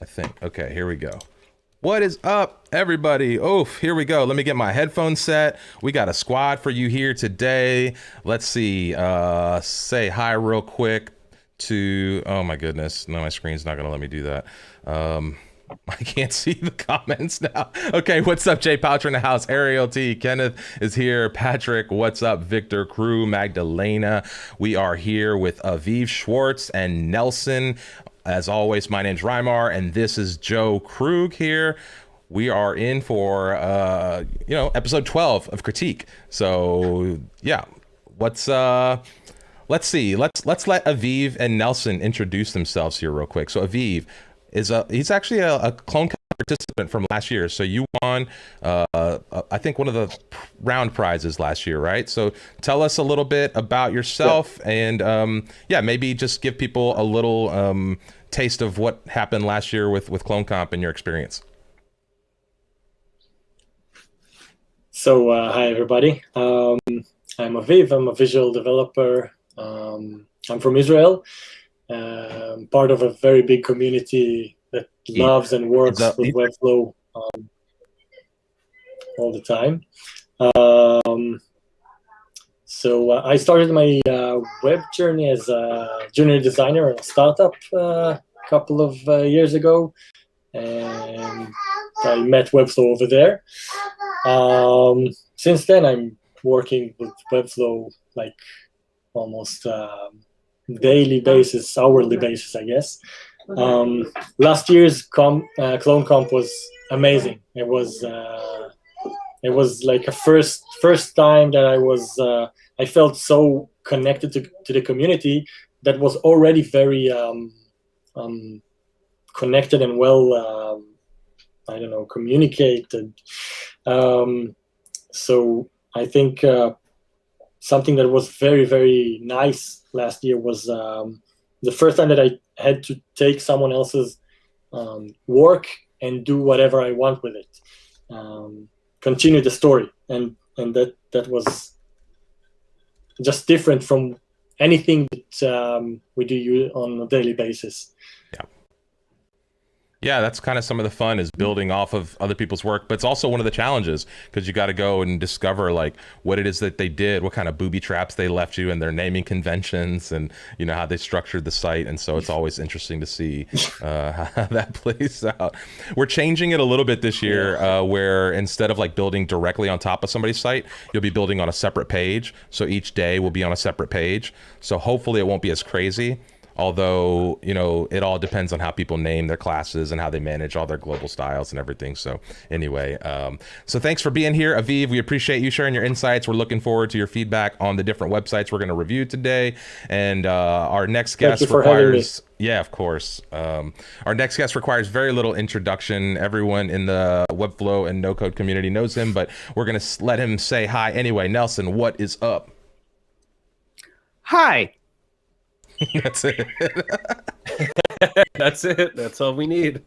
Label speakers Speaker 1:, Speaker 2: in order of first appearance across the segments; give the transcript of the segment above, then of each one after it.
Speaker 1: I think. Okay, here we go. What is up, everybody? Oh, here we go. Let me get my headphones set. We got a squad for you here today. Let's see. Say hi real quick to. Oh my goodness. No, my screen's not gonna let me do that. I can't see the comments now. Okay, what's up, Jay Poucher in the house? Ariel T. Kenneth is here. Patrick, what's up? Victor Crew, Magdalena. We are here with Aviv Schwartz and Nelson. As always, my name's Rymar, and this is Joe Krug here. We are in for, episode 12 of Critique. So, yeah, let's see. Let's let Aviv and Nelson introduce themselves here real quick. So, Aviv he's actually a clone participant from last year. So you won, I think, one of the round prizes last year, right? So tell us a little bit about yourself, and maybe just give people a little taste of what happened last year with Clone Comp and your experience.
Speaker 2: So hi everybody. I'm Aviv. I'm a visual developer. I'm from Israel. Part of a very big community that loves and works with Webflow all the time. So I started my web journey as a junior designer at a startup a couple of years ago, and I met Webflow over there. Since then, I'm working with Webflow like almost daily basis, hourly basis, I guess. Last year's Clone Comp was amazing. It was like a first time that I felt so connected to the community that was already very connected and well, communicated. So I think something that was very, very nice last year was the first time that I had to take someone else's work and do whatever I want with it. Continue the story, and that was just different from anything that we do on a daily basis.
Speaker 1: Yeah, that's kind of some of the fun, is building off of other people's work, but it's also one of the challenges, because you got to go and discover like what it is that they did, what kind of booby traps they left you in their naming conventions, and how they structured the site. And so it's always interesting to see how that plays out. We're changing it a little bit this year, where instead of like building directly on top of somebody's site, you'll be building on a separate page. So each day will be on a separate page. So hopefully it won't be as crazy. Although, it all depends on how people name their classes and how they manage all their global styles and everything. So anyway, so thanks for being here, Aviv. We appreciate you sharing your insights. We're looking forward to your feedback on the different websites we're going to review today. And our next guest requires... Yeah, of course. Our next guest requires very little introduction. Everyone in the Webflow and no-code community knows him, but we're going to let him say hi anyway. Nelson, what is up?
Speaker 3: Hi.
Speaker 1: That's it.
Speaker 3: That's it. That's all we need.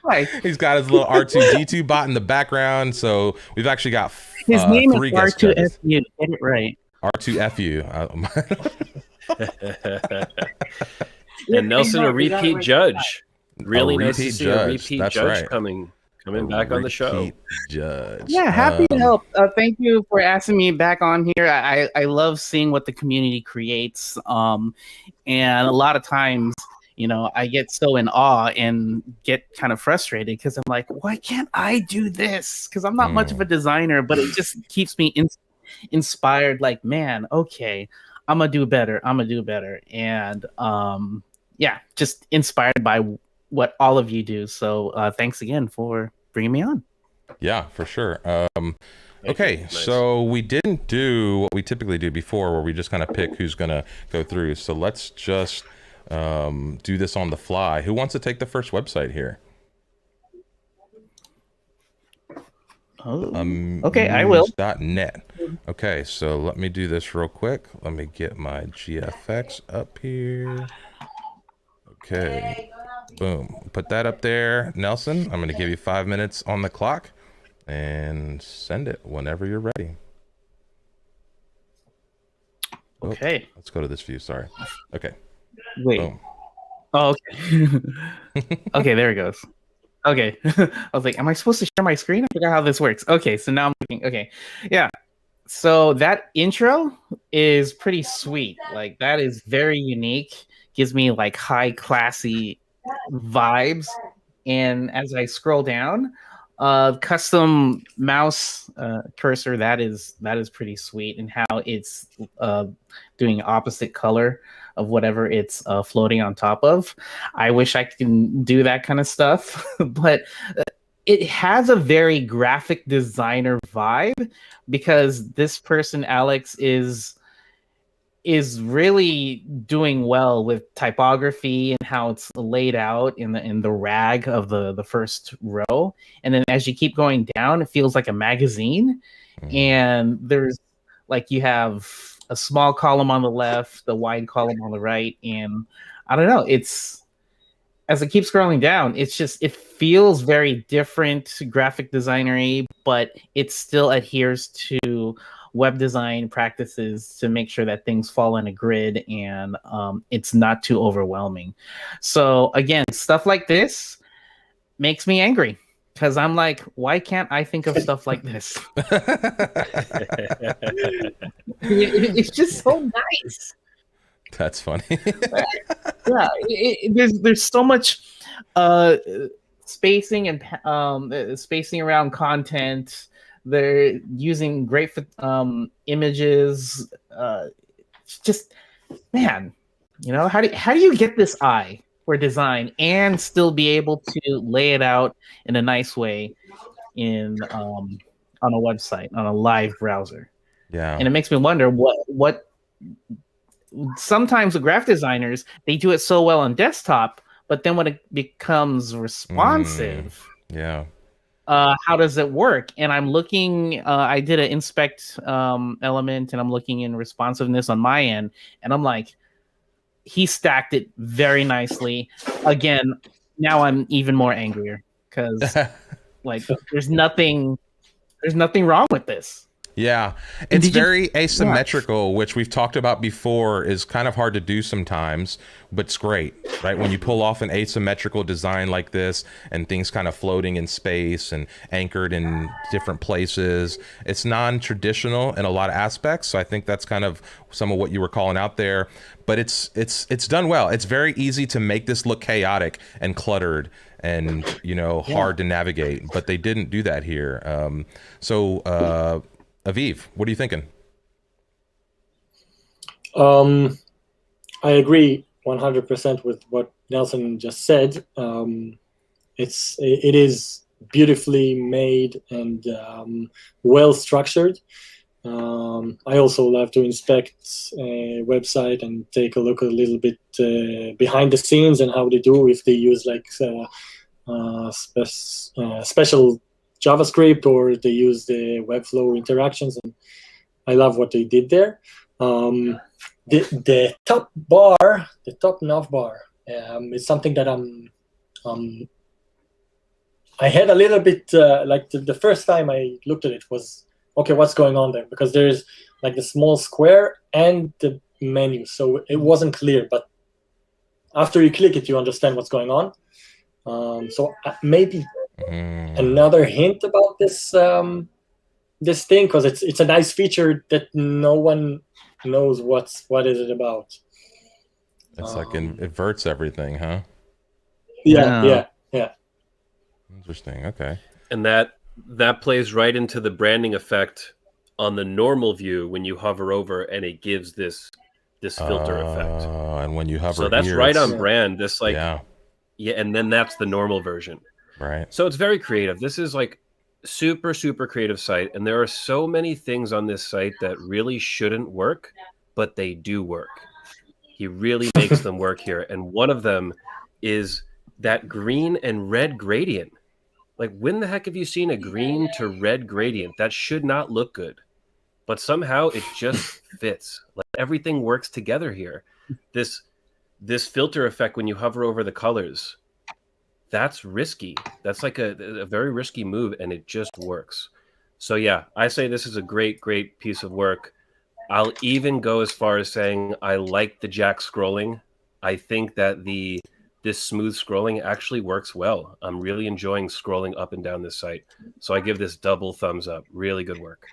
Speaker 1: Hi. He's got his little R2D2 bot in the background. So we've actually got
Speaker 4: his name is R2FU. Get it right.
Speaker 1: R2FU.
Speaker 3: And Nelson, a repeat judge. Really nice to see a repeat judge coming back on the show.
Speaker 1: Judge.
Speaker 4: Yeah, happy to help. Thank you for asking me back on here. I love seeing what the community creates. And a lot of times, I get so in awe and get kind of frustrated because I'm like, why can't I do this? Because I'm not much of a designer, but it just keeps me inspired. Like, man, okay, I'm gonna do better. And just inspired by what all of you do. So thanks again for bringing me on.
Speaker 1: Yeah, for sure. Okay, nice. So we didn't do what we typically do before, where we just kind of pick who's going to go through. So let's just do this on the fly. Who wants to take the first website here?
Speaker 4: Okay, I will.
Speaker 1: .net. Okay, so let me do this real quick. Let me get my GFX up here. Okay, boom. Put that up there, Nelson. I'm going to give you 5 minutes on the clock and send it whenever you're ready.
Speaker 4: Okay.
Speaker 1: Let's go to this view. Sorry. Okay.
Speaker 4: Wait.
Speaker 1: Boom.
Speaker 4: Oh, okay. Okay, there it goes. Okay. I was like, am I supposed to share my screen? I forgot how this works. Okay, so now I'm looking. Okay. Yeah. So that intro is pretty sweet. Like that is very unique. Gives me like high classy vibes. And as I scroll down, custom mouse cursor that is pretty sweet, and how it's doing opposite color of whatever it's floating on top of. I wish I can do that kind of stuff, but it has a very graphic designer vibe, because this person Alex is really doing well with typography and how it's laid out in the rag of the first row, and then as you keep going down, it feels like a magazine. And there's like, you have a small column on the left, the wide column on the right, and I don't know, it's, as it keeps scrolling down, it's just, it feels very different graphic designery, but it still adheres to web design practices to make sure that things fall in a grid, and it's not too overwhelming. So again, stuff like this makes me angry, because I'm like, why can't I think of stuff like this? It's just so nice.
Speaker 1: That's funny.
Speaker 4: Yeah, there's so much spacing and spacing around content. They're using great images. Just, man, you know, how do you get this eye for design and still be able to lay it out in a nice way in on a website, on a live browser?
Speaker 1: Yeah,
Speaker 4: and it makes me wonder what sometimes with graphic designers, they do it so well on desktop, but then when it becomes responsive, how does it work? And I'm looking, I did an inspect element, and I'm looking in responsiveness on my end, and I'm like, he stacked it very nicely. Again, now I'm even more angrier, because like there's nothing wrong with this.
Speaker 1: Yeah, it's very asymmetrical, which we've talked about before, is kind of hard to do sometimes, but it's great, right? When you pull off an asymmetrical design like this, and things kind of floating in space and anchored in different places, it's non-traditional in a lot of aspects. So I think that's kind of some of what you were calling out there, but it's done well. It's very easy to make this look chaotic and cluttered and, you know, hard to navigate, but they didn't do that here. Aviv, what are you thinking?
Speaker 2: I agree 100% with what Nelson just said. It is beautifully made and well structured. I also love to inspect a website and take a look a little bit behind the scenes and how they do, if they use like special JavaScript, or they use the Webflow interactions, and I love what they did there. The top bar, the top nav bar, is something that I had a little bit like the first time I looked at it was, okay, what's going on there? Because there's like the small square and the menu, so it wasn't clear. But after you click it, you understand what's going on. So maybe another hint about this this thing, because it's a nice feature that no one knows what is it about.
Speaker 1: It's like it inverts everything, huh?
Speaker 2: Yeah.
Speaker 1: Interesting. Okay.
Speaker 3: And that plays right into the branding effect on the normal view when you hover over, and it gives this filter effect.
Speaker 1: And when you hover,
Speaker 3: so that's
Speaker 1: here,
Speaker 3: right on brand. This like
Speaker 1: yeah,
Speaker 3: and then that's the normal version.
Speaker 1: Right.
Speaker 3: So it's very creative. This is like super creative site, and there are so many things on this site that really shouldn't work, but they do work. He really makes them work here, and one of them is that green and red gradient. Like, when the heck have you seen a green to red gradient? That should not look good, but somehow it just fits. Like, everything works together here. This filter effect when you hover over the colors, that's risky. That's like a very risky move, and it just works. So yeah, I say this is a great piece of work. I'll even go as far as saying I like the jack scrolling. I think that the this smooth scrolling actually works well. I'm really enjoying scrolling up and down this site. So I give this double thumbs up. Really good work.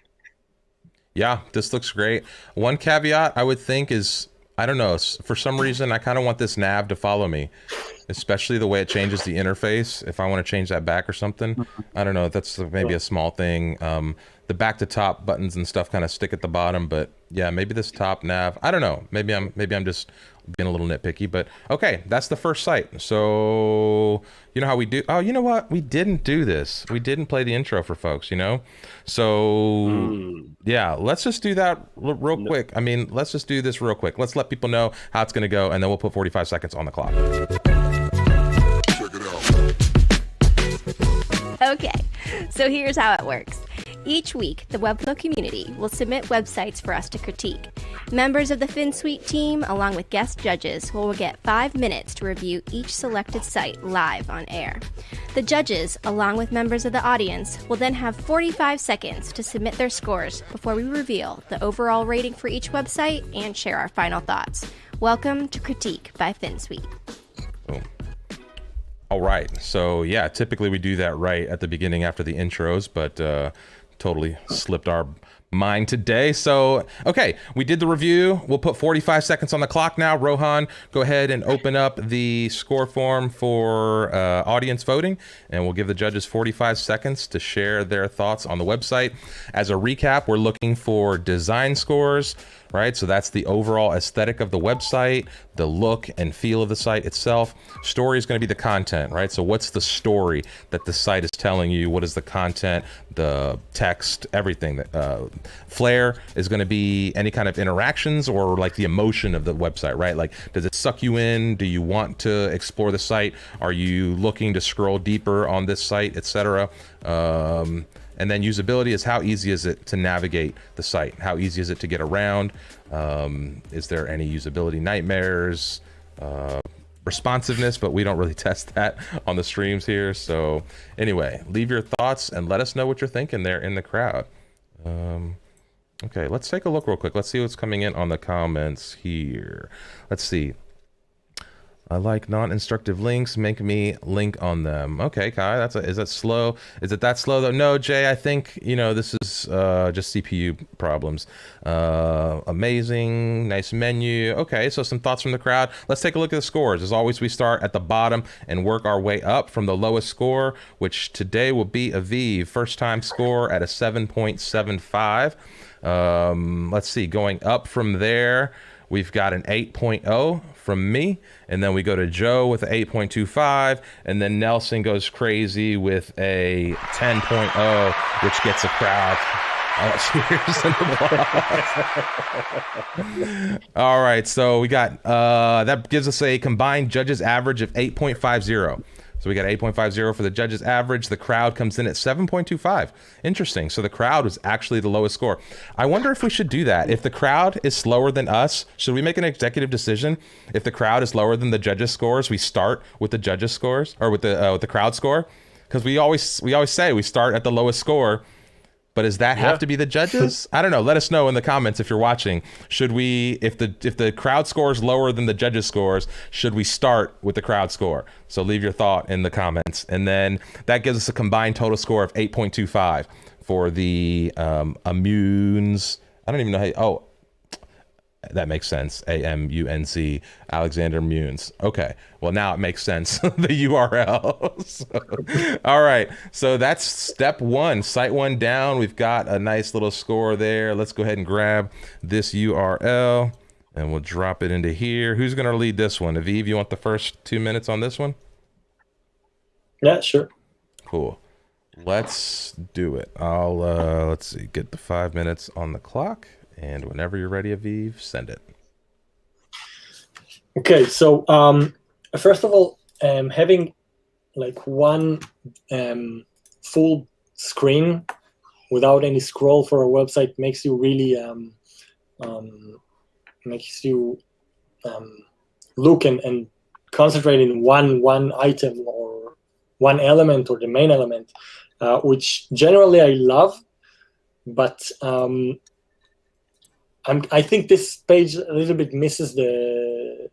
Speaker 1: Yeah, this looks great. One caveat I would think is, I don't know, for some reason I kind of want this nav to follow me, especially the way it changes the interface. If I want to change that back or something, I don't know, that's maybe a small thing. The back to top buttons and stuff kind of stick at the bottom, but yeah, maybe this top nav, I don't know, maybe I'm just being a little nitpicky, but okay, that's the first site. So you know how we do, oh, you know what, we didn't do this, we didn't play the intro for folks, you know, so yeah, let's just do that real quick. I mean, let's just do this real quick. Let's let people know how it's going to go, and then we'll put 45 seconds on the clock.
Speaker 5: Check it out.
Speaker 6: Okay, so here's how it works. Each week, the Webflow community will submit websites for us to critique. Members of the Finsweet team, along with guest judges, will get 5 minutes to review each selected site live on air. The judges, along with members of the audience, will then have 45 seconds to submit their scores before we reveal the overall rating for each website and share our final thoughts. Welcome to Critique by Finsweet.
Speaker 1: Boom. All right, so yeah, typically we do that right at the beginning after the intros, but totally slipped our mind today. So, okay, we did the review. We'll put 45 seconds on the clock now. Rohan, go ahead and open up the score form for audience voting, and we'll give the judges 45 seconds to share their thoughts on the website. As a recap, we're looking for design scores, right? So that's the overall aesthetic of the website, the look and feel of the site itself. Story is going to be the content, right? So what's the story that the site is telling you? What is the content, the text, everything? That flair is going to be any kind of interactions or like the emotion of the website, right? Like, does it suck you in? Do you want to explore the site? Are you looking to scroll deeper on this site, etc.? And then usability is how easy is it to navigate the site? How easy is it to get around? Is there any usability nightmares? Responsiveness, but we don't really test that on the streams here. So anyway, leave your thoughts and let us know what you're thinking there in the crowd. Okay, let's take a look real quick. Let's see what's coming in on the comments here. Let's see. I like non-instructive links. Make me link on them. Okay, Kai, is that slow? Is it that slow though? No, Jay, I think, you know, this is just CPU problems. Amazing, nice menu. Okay, so some thoughts from the crowd. Let's take a look at the scores. As always, we start at the bottom and work our way up from the lowest score, which today will be Aviv. First time score at a 7.75. Let's see, going up from there, we've got an 8.0 from me, and then we go to Joe with an 8.25, and then Nelson goes crazy with a 10.0, which gets a crowd. Cheers and applause. All right, so we got, that gives us a combined judges average of 8.50. So we got 8.50 for the judges average. The crowd comes in at 7.25. Interesting. So the crowd was actually the lowest score. I wonder if we should do that. If the crowd is slower than us, should we make an executive decision? If the crowd is lower than the judges scores, we start with the judges scores or with the crowd score? Because we always say we start at the lowest score. But does that have to be the judges? I don't know. Let us know in the comments if you're watching. Should we, if the crowd score is lower than the judges scores, should we start with the crowd score? So leave your thought in the comments. And then that gives us a combined total score of 8.25 for the Amunc. I don't even know how, that makes sense. Amunc, Alexander Amunc. Okay, well now it makes sense, the URL. So, all right, so that's step one, site one down. We've got a nice little score there. Let's go ahead and grab this URL and we'll drop it into here. Who's gonna lead this one? Aviv, you want the first 2 minutes on this one?
Speaker 2: Yeah, sure.
Speaker 1: Cool. Let's do it. I'll, let's see, get the 5 minutes on the clock. And whenever you're ready, Aviv, send it.
Speaker 2: Okay, so first of all, having like one full screen without any scroll for a website makes you really look and concentrate in one item or one element or the main element, which generally I love, but I think this page a little bit misses the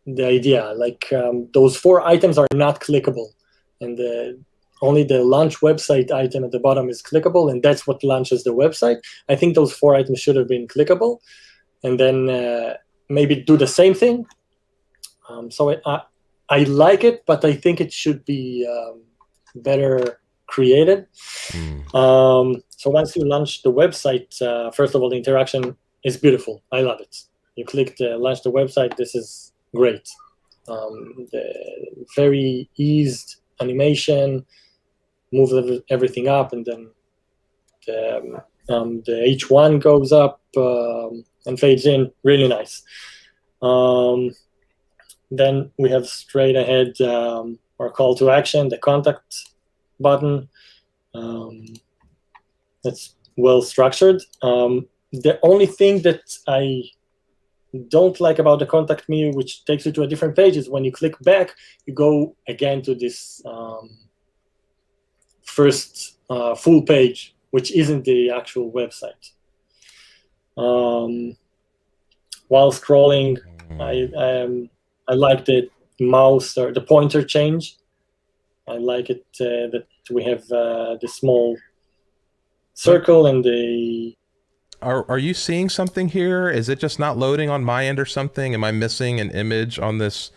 Speaker 2: the idea. Like those 4 items are not clickable, and only the launch website item at the bottom is clickable, and that's what launches the website. I think those 4 items should have been clickable, and then maybe do the same thing. So I like it, but I think it should be better created. So once you launch the website, first of all, the interaction is beautiful. I love it. You click to launch the website. This is great. The very eased animation, move everything up, and then the H1 goes up and fades in. Really nice. Then we have straight ahead our call to action, the contact button. That's well structured. The only thing that I don't like about the contact me, which takes you to a different page, is when you click back, you go again to this first full page, which isn't the actual website. While scrolling, I like the mouse or the pointer change. I like it that we have the small circle and the...
Speaker 1: Are you seeing something here? Is it just not loading on my end or something? Am I missing an image on this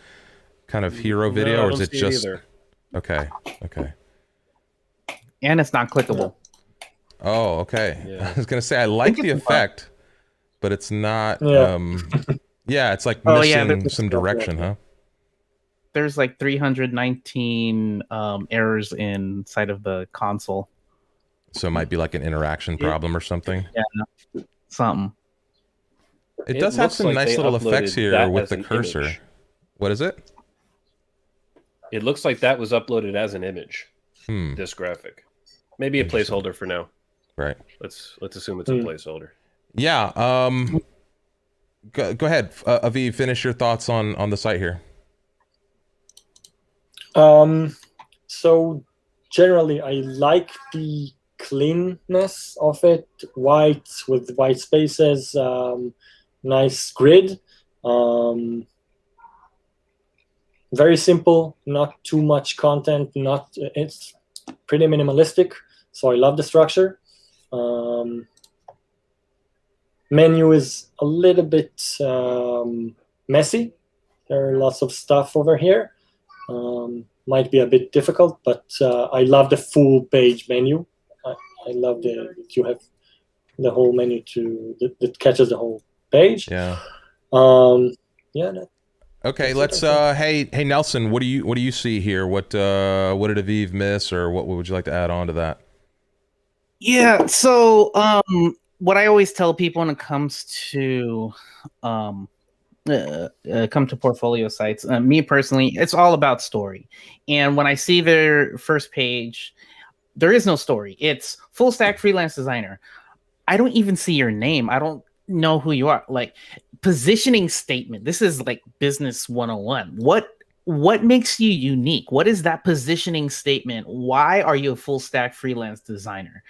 Speaker 1: kind of hero video,
Speaker 3: No,
Speaker 1: or is it just... Okay, okay.
Speaker 4: And it's not clickable.
Speaker 1: Oh, okay.
Speaker 3: Yeah.
Speaker 1: I was gonna say I like the effect, but it's not.
Speaker 2: Yeah.
Speaker 1: Yeah, it's like
Speaker 4: Oh, yeah,
Speaker 1: missing
Speaker 4: there's-
Speaker 1: some direction, huh?
Speaker 4: There's like 319 errors inside of the console.
Speaker 1: So it might be like an interaction problem or something.
Speaker 4: Yeah, something.
Speaker 1: It does have
Speaker 3: looks
Speaker 1: some
Speaker 3: like
Speaker 1: nice
Speaker 3: they
Speaker 1: little effects
Speaker 3: uploaded
Speaker 1: here
Speaker 3: that
Speaker 1: with
Speaker 3: as
Speaker 1: the
Speaker 3: an
Speaker 1: cursor.
Speaker 3: image.
Speaker 1: What is it?
Speaker 3: It looks like that was uploaded as an image.
Speaker 1: Hmm.
Speaker 3: This graphic, maybe a placeholder for now.
Speaker 1: Right.
Speaker 3: Let's assume it's a placeholder.
Speaker 1: Yeah. Go ahead, Aviv. Finish your thoughts on the site here.
Speaker 2: So generally, I like the cleanness of it, white with white spaces, nice grid. Very simple, not too much content. It's pretty minimalistic, so I love the structure. Menu is a little bit messy. There are lots of stuff over here. Might be a bit difficult, but I love the full page menu. I love that you have the whole menu that catches the whole page.
Speaker 1: Yeah.
Speaker 2: Yeah.
Speaker 1: Okay, let's hey Nelson, what do you see here? What did Aviv miss, or what would you like to add on to that?
Speaker 4: Yeah, so what I always tell people when it comes to come to portfolio sites, me personally, it's all about story. And when I see their first page, there is no story. It's full stack freelance designer. I don't even see your name. I don't know who you are. Like, positioning statement. This is like business 101. What makes you unique? What is that positioning statement? Why are you a full stack freelance designer?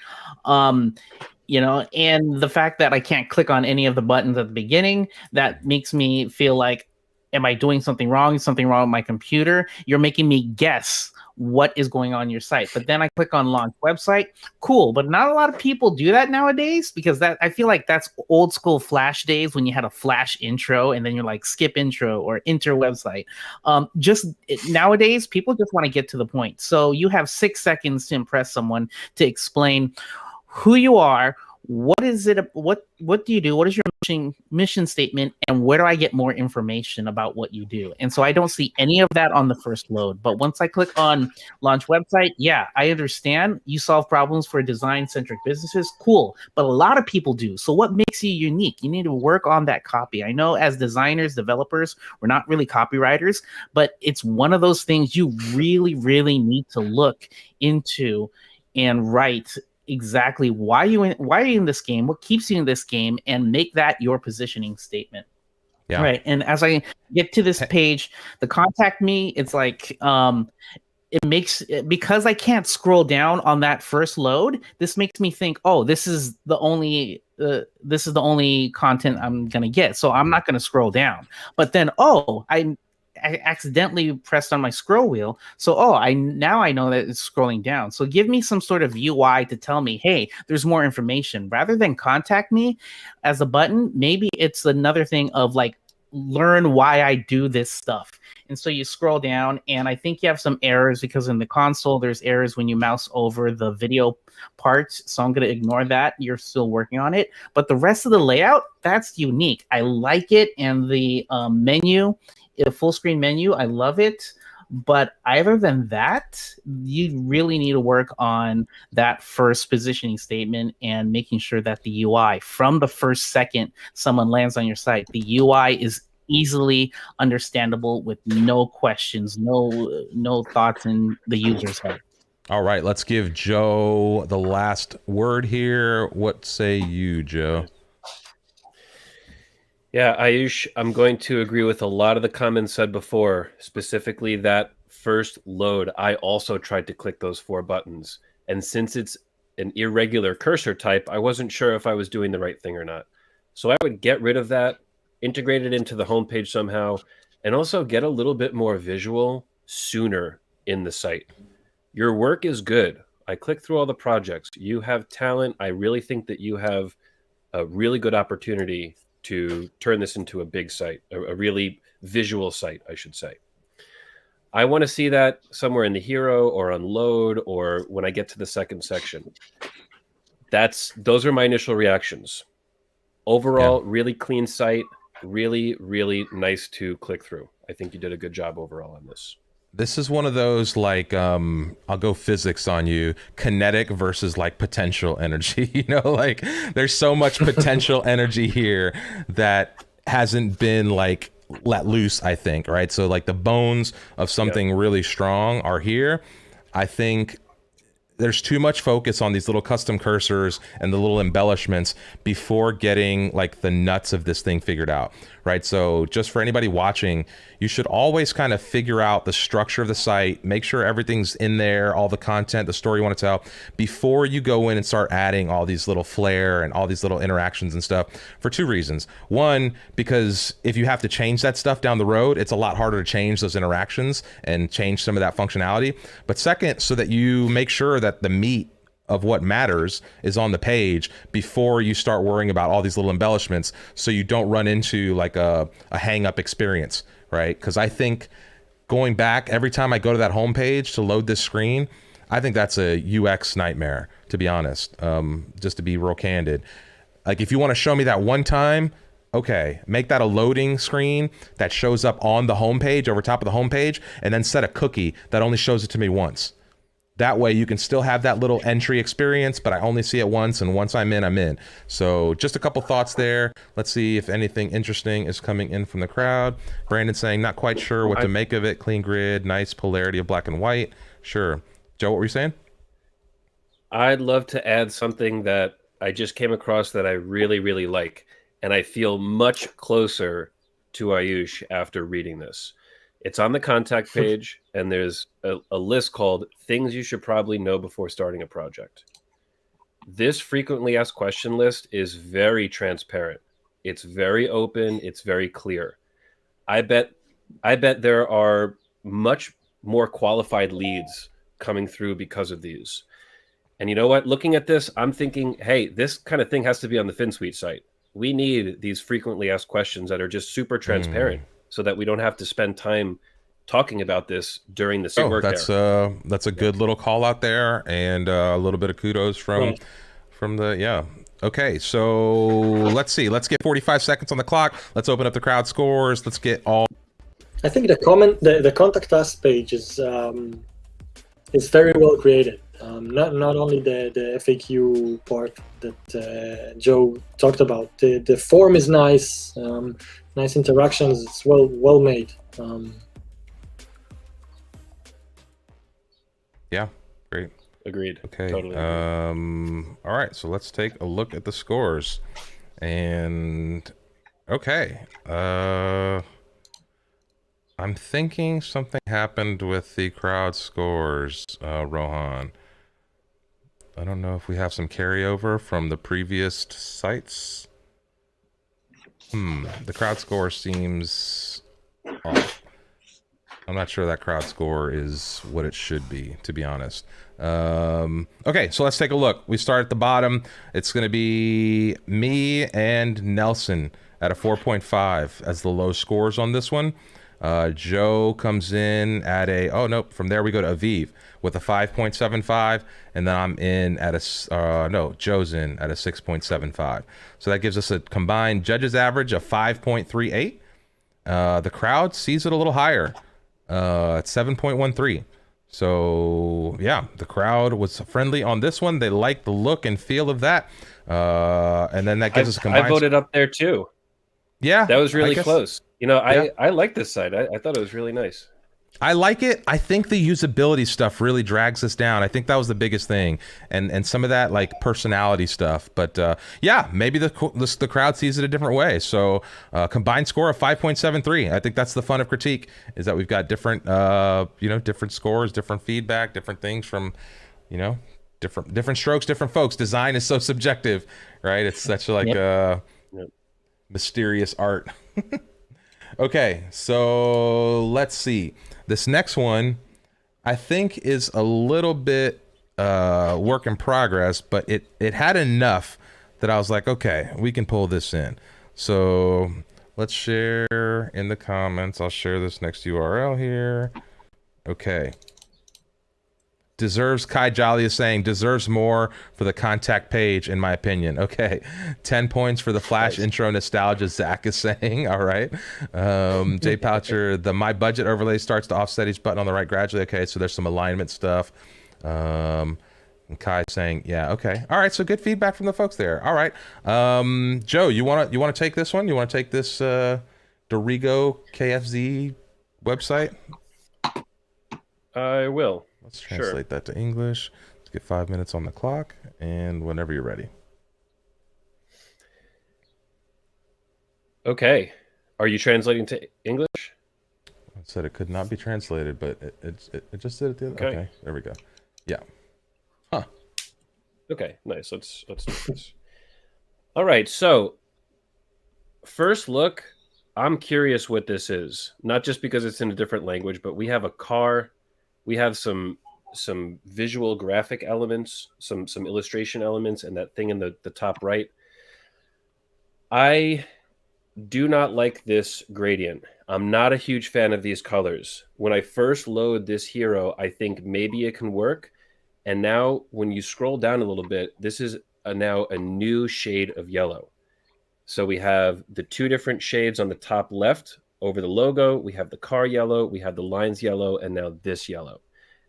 Speaker 4: You know, and the fact that I can't click on any of the buttons at the beginning, that makes me feel like, am I doing something wrong? Is something wrong with my computer? You're making me guess what is going on your site. But then I click on launch website. Cool. But not a lot of people do that nowadays, because that, I feel like that's old school Flash days when you had a Flash intro and then you're like skip intro or enter website. Nowadays, people just want to get to the point. So you have 6 seconds to impress someone, to explain who you are. What is it? What do you do? What is your mission statement? And where do I get more information about what you do? And so I don't see any of that on the first load. But once I click on launch website, yeah, I understand you solve problems for design-centric businesses. Cool. But a lot of people do. So what makes you unique? You need to work on that copy. I know as designers, developers, we're not really copywriters, but it's one of those things you really, really need to look into and write exactly why are you in this game, what keeps you in this game, and make that your positioning statement.
Speaker 1: Yeah.
Speaker 4: Right. And as I get to this page, the contact me, it's like it makes, because I can't scroll down on that first load, this makes me think, oh, this is the only content I'm gonna get, so I'm not gonna scroll down. But then, oh, I accidentally pressed on my scroll wheel. So, now I know that it's scrolling down. So give me some sort of UI to tell me, hey, there's more information. Rather than contact me as a button, maybe it's another thing of like, learn why I do this stuff. And so you scroll down, and I think you have some errors because in the console, there's errors when you mouse over the video parts. So I'm going to ignore that. You're still working on it. But the rest of the layout, that's unique. I like it. And the menu, the full screen menu, I love it. But other than that, you really need to work on that first positioning statement and making sure that the UI, from the first second someone lands on your site, the UI is easily understandable with no questions, no thoughts in the user's head.
Speaker 1: All right, let's give Joe the last word here. What say you, Joe?
Speaker 3: Yeah, Ayush, I'm going to agree with a lot of the comments said before, specifically that first load. I also tried to click those 4 buttons. And since it's an irregular cursor type, I wasn't sure if I was doing the right thing or not. So I would get rid of that, integrate it into the homepage somehow, and also get a little bit more visual sooner in the site. Your work is good. I clicked through all the projects. You have talent. I really think that you have a really good opportunity to turn this into a big site, a really visual site, I should say. I want to see that somewhere in the hero or unload or when I get to the second section. Those are my initial reactions. Overall, really clean site, really, really nice to click through. I think you did a good job overall on this.
Speaker 1: This is one of those, like, I'll go physics on you, kinetic versus like potential energy. You know, like there's so much potential energy here that hasn't been like let loose, I think, right? So like the bones of something really strong are here. I think there's too much focus on these little custom cursors and the little embellishments before getting like the nuts of this thing figured out, right? So just for anybody watching, you should always kind of figure out the structure of the site, make sure everything's in there, all the content, the story you want to tell, before you go in and start adding all these little flair and all these little interactions and stuff, for 2 reasons. One, because if you have to change that stuff down the road, it's a lot harder to change those interactions and change some of that functionality. But second, so that you make sure that the meat of what matters is on the page before you start worrying about all these little embellishments, so you don't run into like a hang up experience, right? Because I think going back every time I go to that home page to load this screen, I think that's a UX nightmare, to be honest. Just to be real candid, like if you want to show me that one time, okay, make that a loading screen that shows up on the homepage, over top of the homepage, and then set a cookie that only shows it to me once. That way you can still have that little entry experience, but I only see it once, and once I'm in, I'm in. So just a couple thoughts there. Let's see if anything interesting is coming in from the crowd. Brandon saying, not quite sure what to make of it. Clean grid, nice polarity of black and white. Sure. Joe, what were you saying?
Speaker 3: I'd love to add something that I just came across that I really, really like, and I feel much closer to Ayush after reading this. It's on the contact page, and there's a list called Things You Should Probably Know Before Starting a Project. This frequently asked question list is very transparent. It's very open. It's very clear. I bet there are much more qualified leads coming through because of these. And you know what? Looking at this, I'm thinking, hey, this kind of thing has to be on the Finsweet site. We need these frequently asked questions that are just super transparent, so that we don't have to spend time talking about this during the work.
Speaker 1: That's a good little call out there, and a little bit of kudos from the Okay, so let's see. Let's get 45 seconds on the clock. Let's open up the crowd scores. Let's get all.
Speaker 2: I think the contact us page is very well created. Not only the FAQ part that Joe talked about. The form is nice. Nice interactions. It's well made.
Speaker 1: Yeah, great.
Speaker 3: Agreed.
Speaker 1: Okay.
Speaker 3: Totally.
Speaker 1: All right. So let's take a look at the scores. And okay. I'm thinking something happened with the crowd scores, Rohan. I don't know if we have some carryover from the previous sites. The crowd score seems off. I'm not sure that crowd score is what it should be, to be honest. Okay, so let's take a look. We start at the bottom. It's going to be me and Nelson at a 4.5 as the low scores on this one. Joe comes in at a, oh nope, from there we go to Aviv with a 5.75, and then I'm in at a, no, Joe's in at a 6.75. So that gives us a combined judges average of 5.38. The crowd sees it a little higher, at 7.13. So yeah, the crowd was friendly on this one. They liked the look and feel of that. And then that gives us a combined.
Speaker 3: I voted up there too.
Speaker 1: Yeah,
Speaker 3: that was really close. You know,
Speaker 1: yeah.
Speaker 3: I like this site. I thought it was really nice.
Speaker 1: I like it. I think the usability stuff really drags us down. I think that was the biggest thing, and some of that like personality stuff. But yeah, maybe the crowd sees it a different way. So combined score of 5.73. I think that's the fun of critique, is that we've got different different scores, different feedback, different things from different strokes, different folks. Design is so subjective, right? It's such like mysterious art. Okay, so let's see. This next one, I think, is a little bit work in progress, but it had enough that I was like, okay, we can pull this in. So let's share in the comments. I'll share this next URL here. Okay. Deserves, Kai Jolly is saying, deserves more for the contact page, in my opinion. Okay. 10 points for the Flash intro nostalgia, Zach is saying. All right. Jay Poucher, the my budget overlay starts to offset each button on the right gradually. Okay, so there's some alignment stuff. And Kai saying, yeah, okay. All right, so good feedback from the folks there. All right. Joe, you wanna take this one? You wanna take this Dorigo KFZ website?
Speaker 3: I will.
Speaker 1: Let's translate that to English. Let's get 5 minutes on the clock, and whenever you're ready.
Speaker 3: Okay. Are you translating to English?
Speaker 1: I said it could not be translated, but it just did it the other. Okay, there we go. Yeah. Huh.
Speaker 3: Okay, nice. Let's do this. All right, so first look, I'm curious what this is. Not just because it's in a different language, but we have a car. We have some visual graphic elements, some illustration elements, and that thing in the top right. I do not like this gradient. I'm not a huge fan of these colors. When I first load this hero, I think maybe it can work. And now when you scroll down a little bit, this is now a new shade of yellow. So we have the two different shades on the top left over the logo. We have the car yellow, we have the lines yellow, and now this yellow.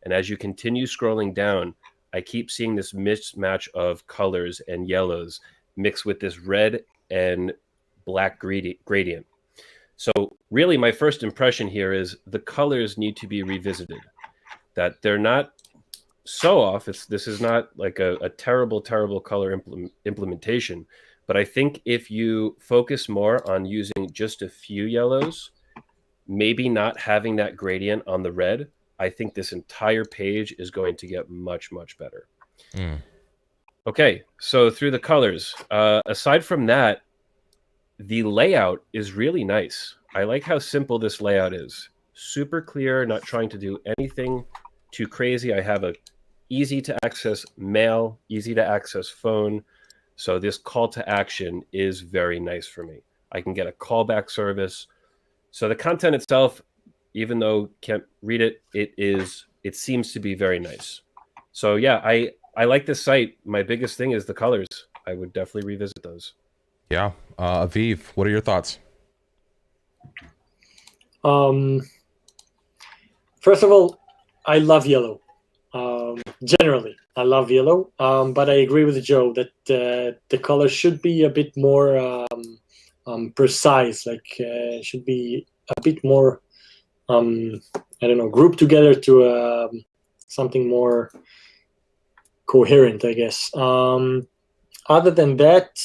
Speaker 3: And as you continue scrolling down, I keep seeing this mismatch of colors and yellows mixed with this red and black gradient. So really my first impression here is the colors need to be revisited, that they're not so off. This is not like a terrible color implementation, but I think if you focus more on using just a few yellows, maybe not having that gradient on the red, I think this entire page is going to get much better. Okay, so through the colors, aside from that, the layout is really nice. I like how simple this layout is. Super clear, not trying to do anything too crazy. I have a easy to access mail, easy to access phone. So this call to action is very nice for me. I can get a callback service. So the content itself, even though can't read it, it seems to be very nice. So yeah, I like this site. My biggest thing is the colors. I would definitely revisit those.
Speaker 1: Yeah. Aviv, what are your thoughts?
Speaker 2: First of all, I love yellow. Generally, I love yellow, but I agree with Joe that the color should be a bit more precise. Like should be a bit more, I don't know, grouped together to something more coherent, I guess. Other than that,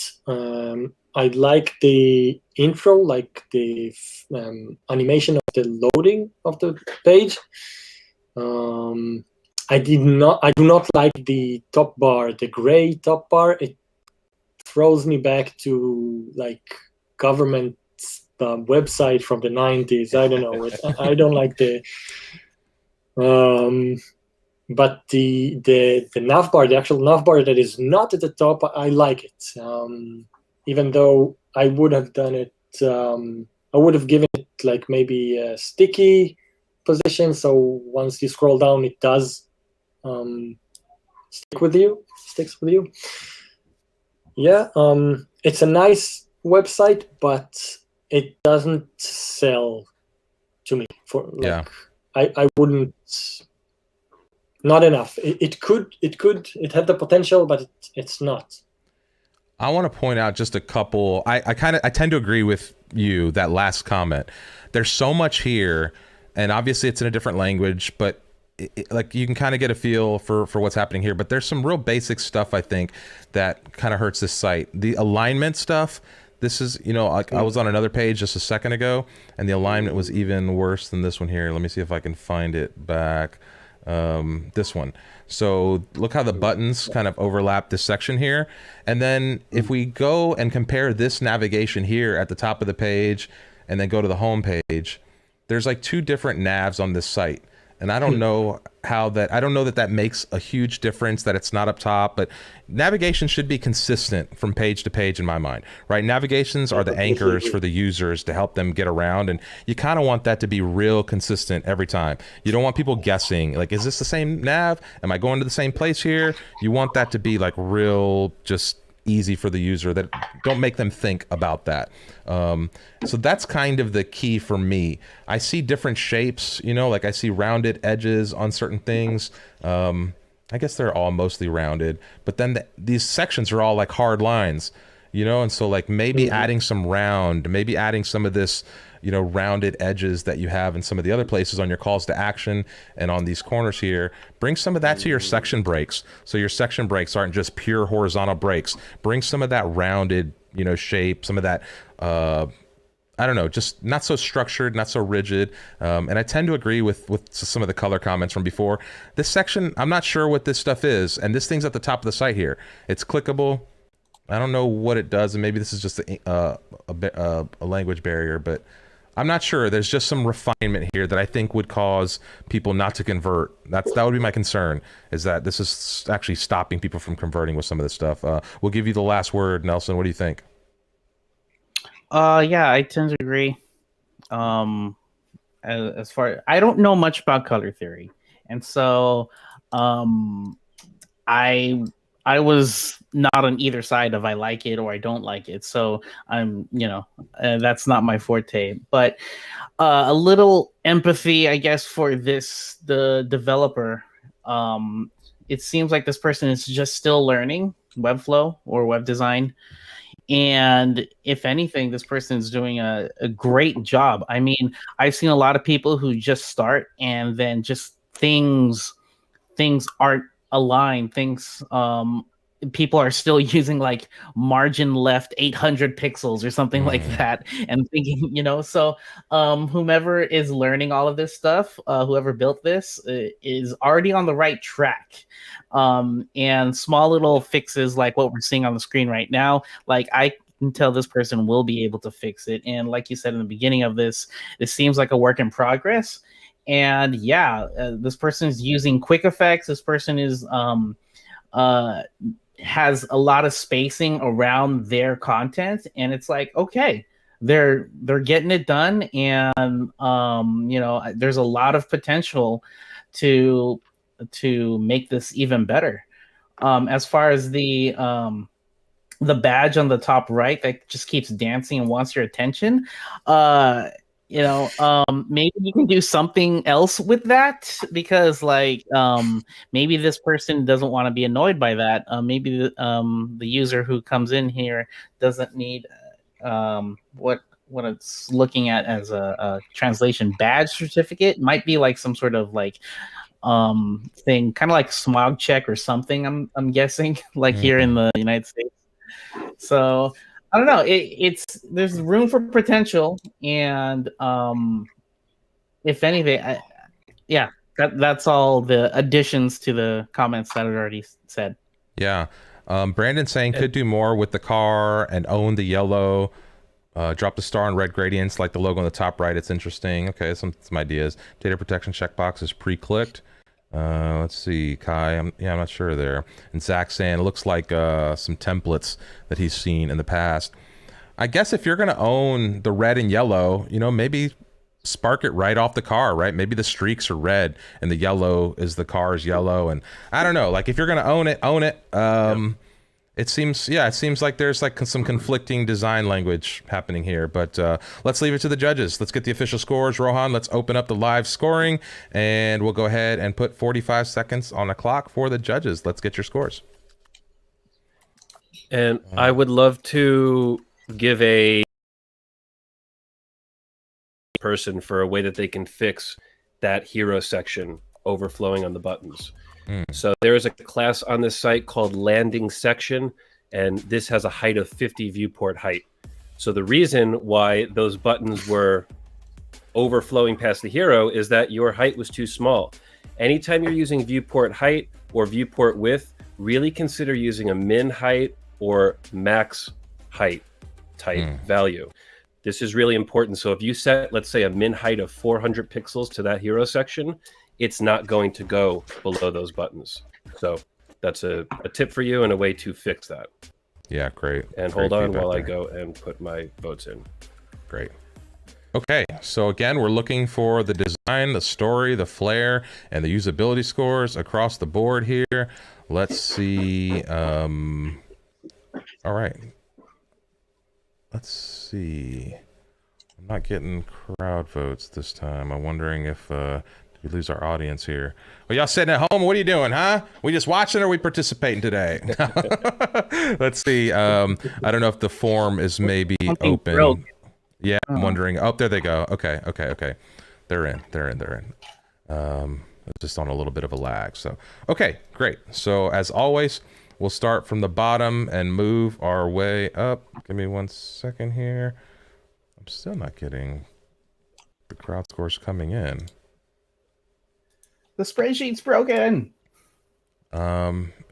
Speaker 2: I like the intro, like the animation of the loading of the page. I do not like the top bar, the gray top bar. It throws me back to like government website from the 90s. I don't know. I don't like the But the nav bar, the actual nav bar that is not at the top, I like it. Even though I would have done it, I would have given it like maybe a sticky position. So once you scroll down, it does sticks with you. Yeah, it's a nice website, but it doesn't sell to me. For like,
Speaker 1: Yeah.
Speaker 2: I wouldn't. Not enough. It had the potential, but it's not.
Speaker 1: I want to point out just a couple. I tend to agree with you, that last comment. There's so much here, and obviously it's in a different language, but like you can kind of get a feel for what's happening here. But there's some real basic stuff I think that kind of hurts this site. The alignment stuff. This is, you know, like I was on another page just a second ago, and the alignment was even worse than this one here. Let me see if I can find it back. This one. So look how the buttons kind of overlap this section here. And then if we go and compare this navigation here at the top of the page and then go to the home page, there's like two different navs on this site. And I don't know I don't know that makes a huge difference, that it's not up top, but navigation should be consistent from page to page in my mind, right? Navigations are the anchors for the users to help them get around. And you kind of want that to be real consistent every time. You don't want people guessing, like, is this the same nav? Am I going to the same place here? You want that to be like real, just easy for the user, that don't make them think about that. So that's kind of the key for me. I see different shapes, you know, like I see rounded edges on certain things. I guess they're all mostly rounded, but then these sections are all like hard lines, you know, and so like maybe adding some round, maybe adding some of this, you know, rounded edges that you have in some of the other places on your calls to action and on these corners here. Bring some of that to your section breaks, so your section breaks aren't just pure horizontal breaks. Bring some of that rounded, you know, shape, some of that I don't know, just not so structured, not so rigid. And I tend to agree with some of the color comments from before. This section, I'm not sure what this stuff is, and this thing's at the top of the site here. It's clickable. I don't know what it does, and maybe this is just a language barrier, but I'm not sure. There's just some refinement here that I think would cause people not to convert. That would be my concern, is that this is actually stopping people from converting with some of this stuff. We'll give you the last word, Nelson. What do you think?
Speaker 4: Yeah, I tend to agree. As far, I don't know much about color theory, and so I was not on either side of I like it or I don't like it. So I'm, you know, that's not my forte. But a little empathy, I guess, for the developer. It seems like this person is just still learning Webflow or web design. And if anything, this person is doing a great job. I mean, I've seen a lot of people who just start and then just things aren't aligned. People are still using like margin left 800 pixels or something like that, and thinking, you know, so whomever is learning all of this stuff, whoever built this is already on the right track. And small little fixes like what we're seeing on the screen right now, like I can tell this person will be able to fix it. And like you said in the beginning of this seems like a work in progress. And yeah, this person is using quick effects. This person is has a lot of spacing around their content, and it's like, okay, they're getting it done, and you know, there's a lot of potential to make this even better. As far as the badge on the top right that just keeps dancing and wants your attention, you know, maybe you can do something else with that, because like maybe this person doesn't want to be annoyed by that. Maybe the user who comes in here doesn't need what it's looking at as a translation badge certificate. It might be like some sort of like thing, kind of like smog check or something, I'm guessing, like here in the United States. So I don't know. There's room for potential, and if anything, that's all the additions to the comments that I already said.
Speaker 1: Yeah, Brandon saying could do more with the car and own the yellow. Drop the star on red gradients like the logo on the top right. It's interesting. Okay, some ideas. Data protection checkbox is pre-clicked. Let's see, Kai. I'm not sure there. And Zach saying it looks like some templates that he's seen in the past. I guess if you're gonna own the red and yellow, maybe spark it right off the car, right? Maybe the streaks are red and the yellow is the car's yellow. And I don't know. Like if you're gonna own it, own it. It seems like there's like some conflicting design language happening here, but let's leave it to the judges. Let's get the official scores. Rohan, let's open up the live scoring, and we'll go ahead and put 45 seconds on the clock for the judges. Let's get your scores.
Speaker 3: And I would love to give a person for a way that they can fix that hero section overflowing on the buttons. So there is a class on this site called landing section, and this has a height of 50 viewport height. So the reason why those buttons were overflowing past the hero is that your height was too small. Anytime you're using viewport height or viewport width, really consider using a min height or max height type value. This is really important. So if you set, let's say, a min height of 400 pixels to that hero section, it's not going to go below those buttons. So that's a tip for you and a way to fix that.
Speaker 1: Yeah, great.
Speaker 3: And
Speaker 1: great
Speaker 3: hold on
Speaker 1: feedback
Speaker 3: while
Speaker 1: there.
Speaker 3: I go and put my votes in.
Speaker 1: Great. Okay, so again, we're looking for the design, the story, the flair, and the usability scores across the board here. Let's see. All right. Let's see. I'm not getting crowd votes this time. I'm wondering if we lose our audience here. Well, y'all sitting at home, what are you doing, huh? We just watching or are we participating today? Let's see. I don't know if the form is maybe
Speaker 4: Something
Speaker 1: open.
Speaker 4: broke.
Speaker 1: Yeah, I'm wondering. Oh, there they go. Okay. They're in. It's just on a little bit of a lag. So, okay, great. So as always, we'll start from the bottom and move our way up. Give me 1 second here. I'm still not getting the crowd scores coming in.
Speaker 4: The spreadsheet's broken.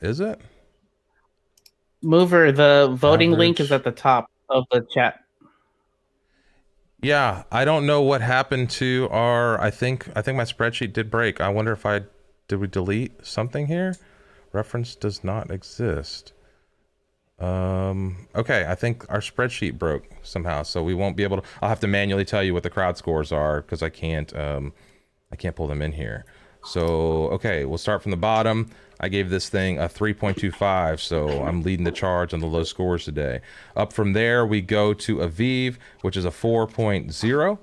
Speaker 1: Is it?
Speaker 4: Mover, the voting link
Speaker 1: Average.
Speaker 4: is at the top of the chat.
Speaker 1: Yeah, I don't know what happened to our. I think my spreadsheet did break. I wonder if did we delete something here? Reference does not exist. Okay, I think our spreadsheet broke somehow, so we won't be able to. I'll have to manually tell you what the crowd scores are because I can't pull them in here. So, okay, we'll start from the bottom. I gave this thing a 3.25, so I'm leading the charge on the low scores today. Up from there, we go to Aviv, which is a 4.0.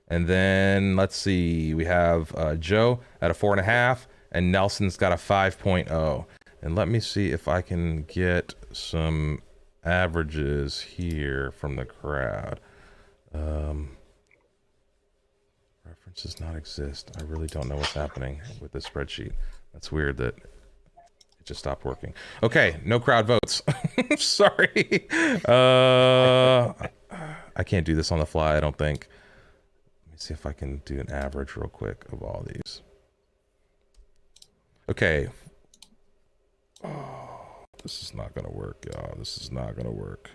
Speaker 1: And then, let's see, we have Joe at a 4.5, and Nelson's got a 5.0. And let me see if I can get some averages here from the crowd. Reference does not exist. I really don't know what's happening with this spreadsheet. That's weird that it just stopped working. Okay, no crowd votes. Sorry. I can't do this on the fly, I don't think. Let me see if I can do an average real quick of all these. Okay. Oh, this is not gonna work, y'all. This is not gonna work.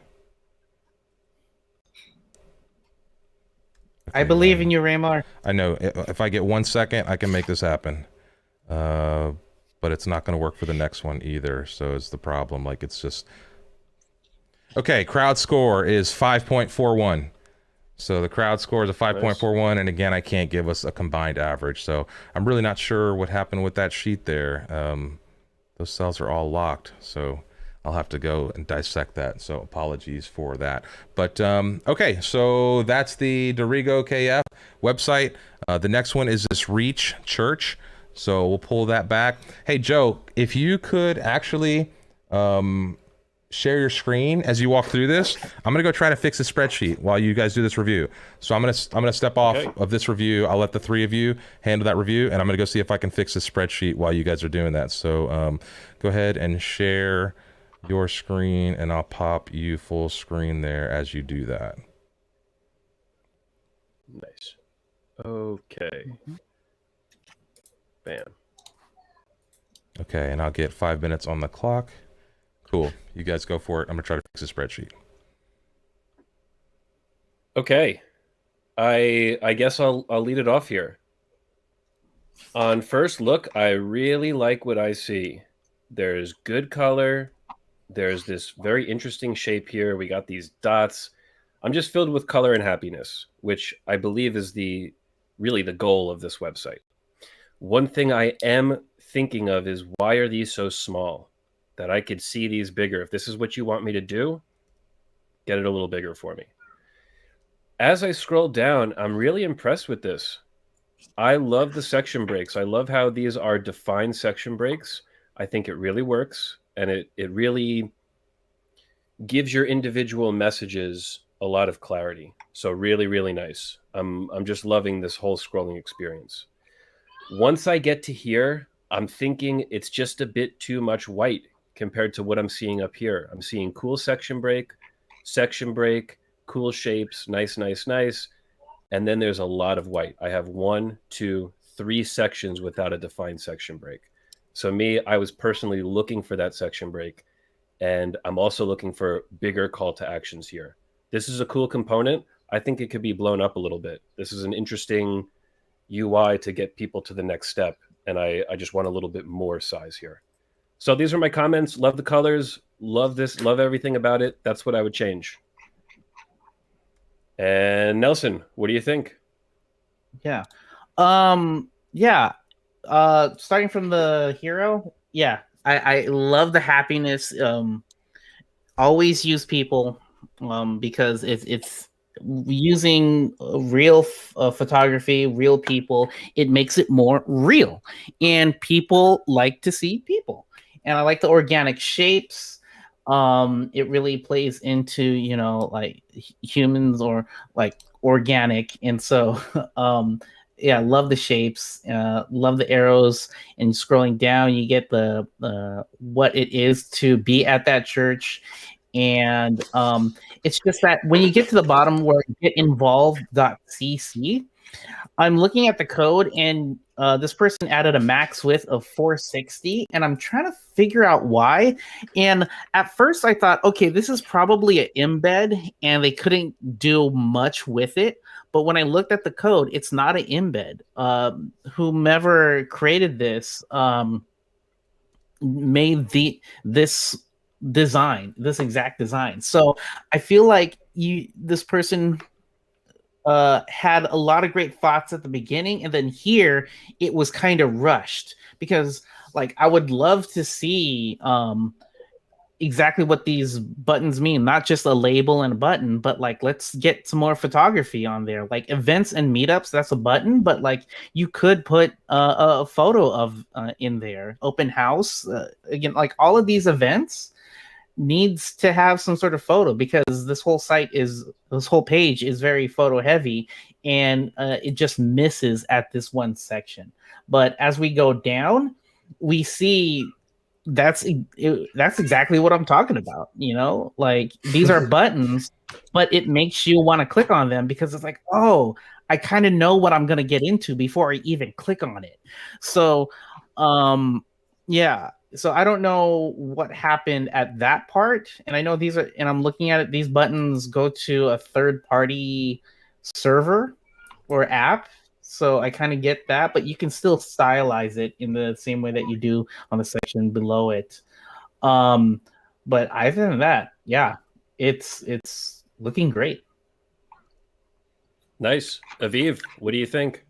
Speaker 4: I believe in you, Raymar.
Speaker 1: I know. If I get 1 second, I can make this happen. But it's not going to work for the next one either. So it's the problem. Like, it's just... Okay, crowd score is 5.41. So the crowd score is a 5.41. And again, I can't give us a combined average. So I'm really not sure what happened with that sheet there. Those cells are all locked. So I'll have to go and dissect that. So apologies for that. But okay, so that's the Dorigo KF website. The next one is this Reach Church. So we'll pull that back. Hey, Joe, if you could actually share your screen as you walk through this, I'm gonna go try to fix the spreadsheet while you guys do this review. So I'm gonna step off of this review. I'll let the three of you handle that review, and I'm gonna go see if I can fix the spreadsheet while you guys are doing that. So go ahead and share your screen, and I'll pop you full screen there as you do that.
Speaker 3: Nice. Okay. Bam.
Speaker 1: Okay, and I'll get 5 minutes on the clock. Cool. You guys go for it. I'm gonna try to fix the spreadsheet.
Speaker 3: Okay, I guess I'll lead it off here. On first look, I really like what I see. There's good color. There's this very interesting shape here. We got these dots. I'm just filled with color and happiness, which I believe is really the goal of this website. One thing I am thinking of is, why are these so small? That I could see these bigger. If this is what you want me to do, get it a little bigger for me. As I scroll down, I'm really impressed with this. I love the section breaks. I love how these are defined section breaks. I think it really works, and it really gives your individual messages a lot of clarity. So really, really nice. I'm just loving this whole scrolling experience. Once I get to here, I'm thinking it's just a bit too much white compared to what I'm seeing up here. I'm seeing cool section break, cool shapes, nice. And then there's a lot of white. I have 1, 2, 3 sections without a defined section break. So me, I was personally looking for that section break. And I'm also looking for bigger call to actions here. This is a cool component. I think it could be blown up a little bit. This is an interesting UI to get people to the next step. And I just want a little bit more size here. So these are my comments. Love the colors. Love this. Love everything about it. That's what I would change. And Nelson, what do you think?
Speaker 4: Yeah. Starting from the hero, I love the happiness. Always use people, because it's using real photography, real people. It makes it more real, and people like to see people. And I like the organic shapes. It really plays into, like humans or like organic. And so, love the shapes, love the arrows, and scrolling down, you get the what it is to be at that church. And it's just that when you get to the bottom where get involved.cc, I'm looking at the code, and this person added a max width of 460, and I'm trying to figure out why. And at first I thought, okay, this is probably an embed, and they couldn't do much with it. But when I looked at the code, it's not an embed. Whomever created this made this exact design. So I feel like this person had a lot of great thoughts at the beginning, and then here it was kind of rushed, because like I would love to see exactly what these buttons mean, not just a label and a button, but like let's get some more photography on there, like events and meetups. That's a button, but like you could put a photo of in there. Open house, again, like all of these events needs to have some sort of photo, because this whole page is very photo heavy, and it just misses at this one section. But as we go down, we see that's exactly what I'm talking about. Like these are buttons, but it makes you want to click on them, because it's like, oh, I kind of know what I'm going to get into before I even click on it. So so I don't know what happened at that part. And I know I'm looking at it, these buttons go to a third-party server or app. So I kind of get that, but you can still stylize it in the same way that you do on the section below it. But other than that, it's looking great.
Speaker 3: Nice. Aviv, what do you think?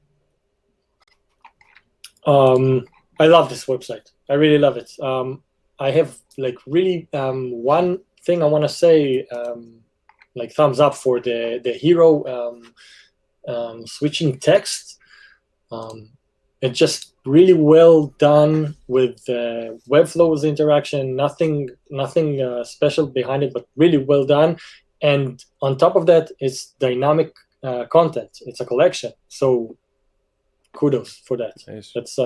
Speaker 2: I love this website. I really love it. I have like really one thing I want to say, like thumbs up for the hero switching text. It's just really well done with Webflow's interaction. Nothing special behind it, but really well done. And on top of that, it's dynamic content. It's a collection. So kudos for that.
Speaker 3: Nice.
Speaker 2: That's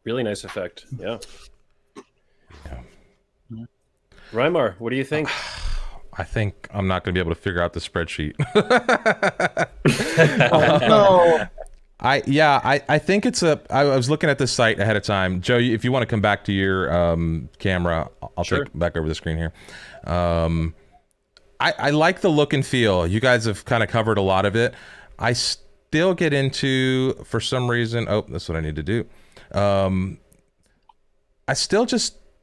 Speaker 3: really nice effect. Yeah. Reimar, what do you think?
Speaker 1: I think I'm not going to be able to figure out the spreadsheet.
Speaker 4: No.
Speaker 1: I think it's I was looking at this site ahead of time. Joe, if you want to come back to your camera, I'll
Speaker 3: Sure.
Speaker 1: take back over the screen here. I like the look and feel. You guys have kind of covered a lot of it. I still get into, for some reason, oh, that's what I need to do.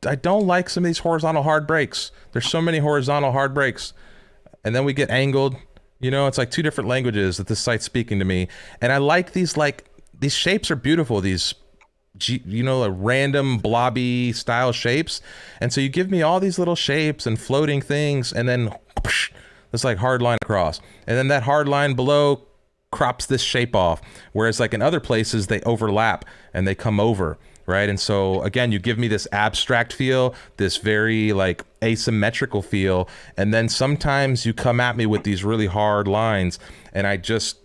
Speaker 1: I don't like some of these horizontal hard breaks. There's so many horizontal hard breaks. And then we get angled. You know, it's like two different languages that this site's speaking to me. And I like these shapes are beautiful. These, you know, random blobby style shapes. And so you give me all these little shapes and floating things, and then this like hard line across. And then that hard line below crops this shape off. Whereas like in other places, they overlap and they come over. Right. And so again, you give me this abstract feel, this very like asymmetrical feel. And then sometimes you come at me with these really hard lines. And I just,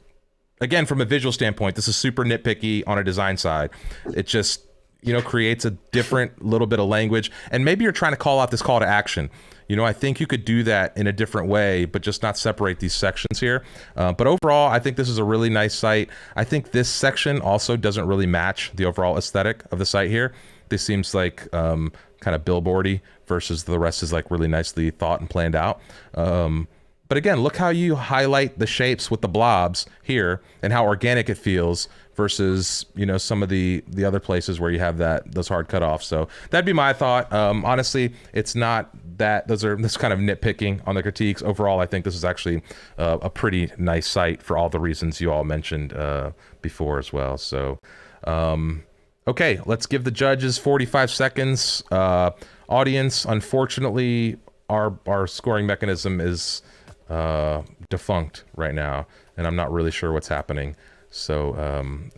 Speaker 1: again, from a visual standpoint, this is super nitpicky on a design side. It just, you know, creates a different little bit of language. And maybe you're trying to call out this call to action. You know, I think you could do that in a different way, but just not separate these sections here. But overall, I think this is a really nice site. I think this section also doesn't really match the overall aesthetic of the site here. This seems like kind of billboardy versus the rest is like really nicely thought and planned out. But again, look how you highlight the shapes with the blobs here and how organic it feels versus, you know, some of the other places where you have those hard cutoffs. So that'd be my thought. Honestly, it's not that this kind of nitpicking on the critiques. Overall, I think this is actually a pretty nice site for all the reasons you all mentioned before as well. So, okay, let's give the judges 45 seconds. Audience, unfortunately, our scoring mechanism is defunct right now, and I'm not really sure what's happening. So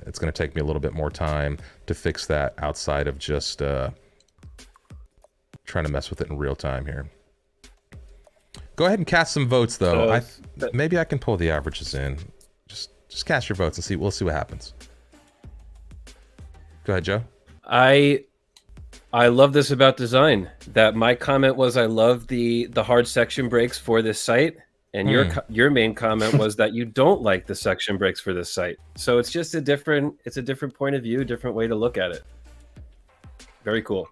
Speaker 1: it's going to take me a little bit more time to fix that outside of just trying to mess with it in real time here. Go ahead and cast some votes, though. Maybe I can pull the averages in. Just cast your votes and see. We'll see what happens. Go ahead, Joe.
Speaker 3: I love this about design. That my comment was I love the hard section breaks for this site, and your main comment was that you don't like the section breaks for this site. So it's just a different point of view, different way to look at it. Very cool.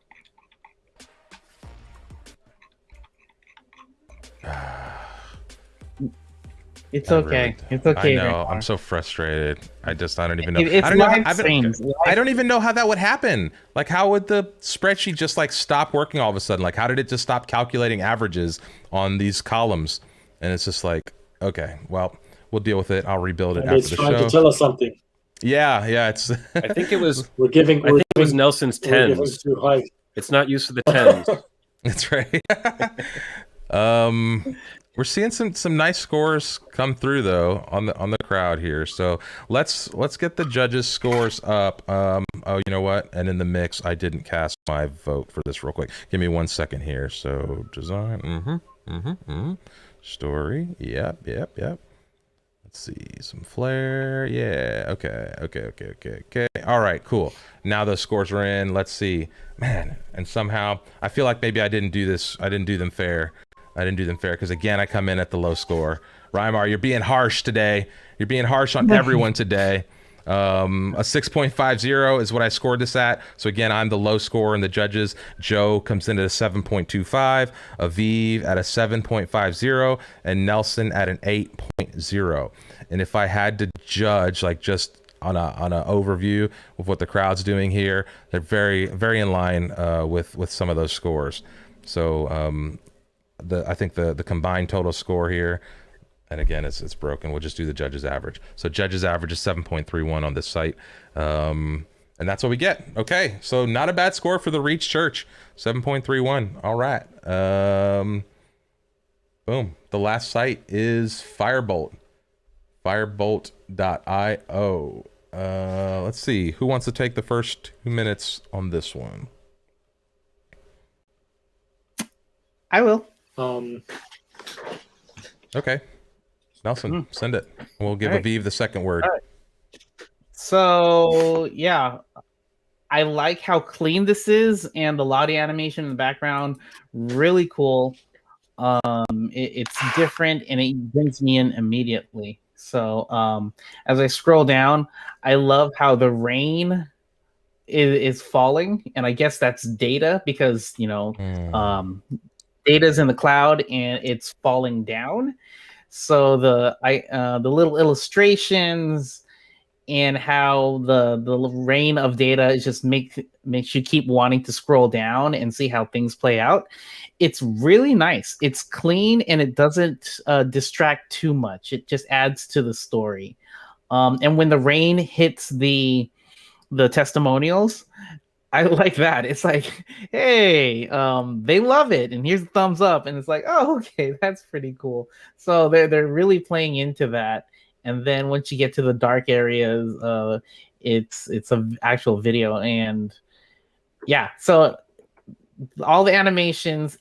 Speaker 4: It's okay. It's okay.
Speaker 1: I know. I'm so frustrated. I don't even know.
Speaker 4: It's
Speaker 1: I don't even know how that would happen. Like, how would the spreadsheet just like stop working all of a sudden? Like, how did it just stop calculating averages on these columns? And it's just like, okay, well, we'll deal with it. I'll rebuild it after the show.
Speaker 2: It's trying to tell us something.
Speaker 1: Yeah. It's.
Speaker 3: I think it was.
Speaker 2: I think it
Speaker 3: was Nelson's tens. It's not used for the tens.
Speaker 1: That's right. We're seeing some nice scores come through though on the crowd here. So let's get the judges' scores up. Oh, you know what? And in the mix, I didn't cast my vote for this real quick. Give me 1 second here. So design. Story. Yep. Let's see. Some flair. Yeah. Okay. All right. Cool. Now those scores are in. Let's see. Man. And somehow I feel like maybe I didn't do them fair. Because again, I come in at the low score. Rymar, you're being harsh today. You're being harsh on everyone today. A 6.50 is what I scored this at. So again, I'm the low score in the judges. Joe comes in at a 7.25, Aviv at a 7.50, and Nelson at an 8.0. And if I had to judge, like just on a overview of what the crowd's doing here, they're very, very in line with some of those scores. So I think the combined total score here, and again it's broken, we'll just do the judges average. So judges average is 7.31 on this site, and that's what we get. Okay, so not a bad score for the Reach Church, 7.31. All right. Boom. The last site is Firebolt, firebolt.io. Let's see who wants to take the first 2 minutes on this one.
Speaker 4: I will.
Speaker 1: Okay, Nelson, send it. We'll give Aviv the second word.
Speaker 4: All right. So yeah, I like how clean this is, and the Lottie animation in the background, really cool. It's different, and it brings me in immediately. So as I scroll down, I love how the rain is falling, and I guess that's data because data's in the cloud and it's falling down. So the little illustrations and how the rain of data is just makes you keep wanting to scroll down and see how things play out. It's really nice. It's clean and it doesn't distract too much. It just adds to the story. And when the rain hits the testimonials, I like that. It's like, hey, they love it, and here's the thumbs up, and it's like, oh, okay, that's pretty cool. So they're really playing into that. And then once you get to the dark areas, it's an actual video, and yeah. So all the animations,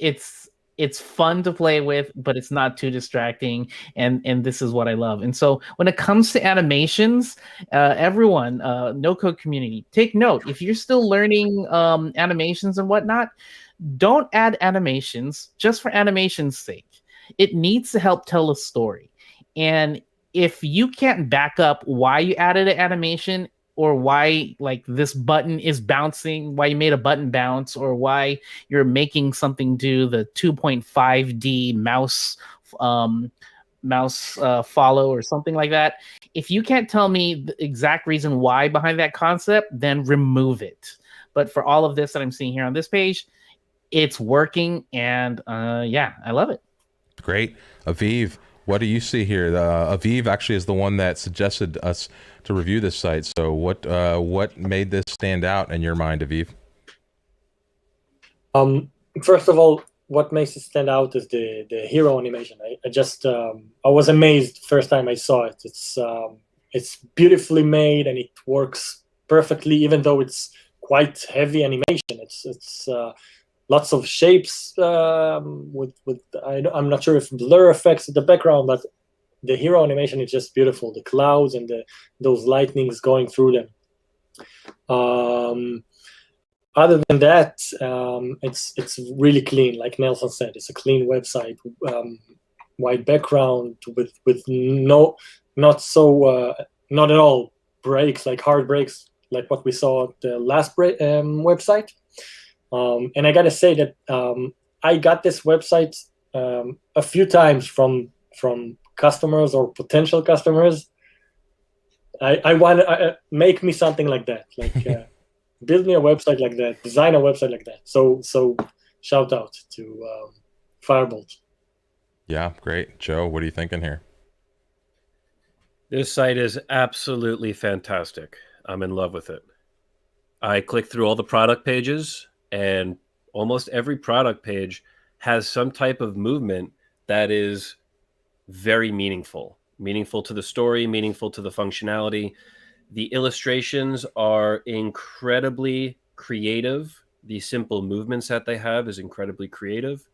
Speaker 4: it's fun to play with, but it's not too distracting, and this is what I love. And so when it comes to animations, everyone, no code community, take note. If you're still learning animations and whatnot, don't add animations just for animation's sake. It needs to help tell a story. And if you can't back up why you added an animation, or why like this button is bouncing, why you made a button bounce, or why you're making something do the 2.5D mouse follow or something like that. If you can't tell me the exact reason why behind that concept, then remove it. But for all of this that I'm seeing here on this page, it's working, and yeah, I love it.
Speaker 1: Great. Aviv, what do you see here? Aviv actually is the one that suggested us to review this site. So what made this stand out in your mind, Aviv?
Speaker 2: First of all, what makes it stand out is the hero animation. I was amazed first time I saw it. It's beautifully made and it works perfectly, even though it's quite heavy animation. It's lots of shapes with I'm not sure if blur effects in the background, but the hero animation is just beautiful. The clouds and those lightnings going through them. Other than that, it's really clean. Like Nelson said, it's a clean website, white background with not at all breaks, like hard breaks, like what we saw at the last website. And I gotta say that I got this website a few times from customers or potential customers. I want to make me something like that, like build me a website like that, design a website like that. So shout out to Firebolt.
Speaker 1: Yeah, great. Joe, what are you thinking here?
Speaker 3: This site is absolutely fantastic. I'm in love with it. I clicked through all the product pages, and almost every product page has some type of movement that is very meaningful to the story, meaningful to the functionality. The illustrations are incredibly creative. The simple movements that they have is incredibly creative.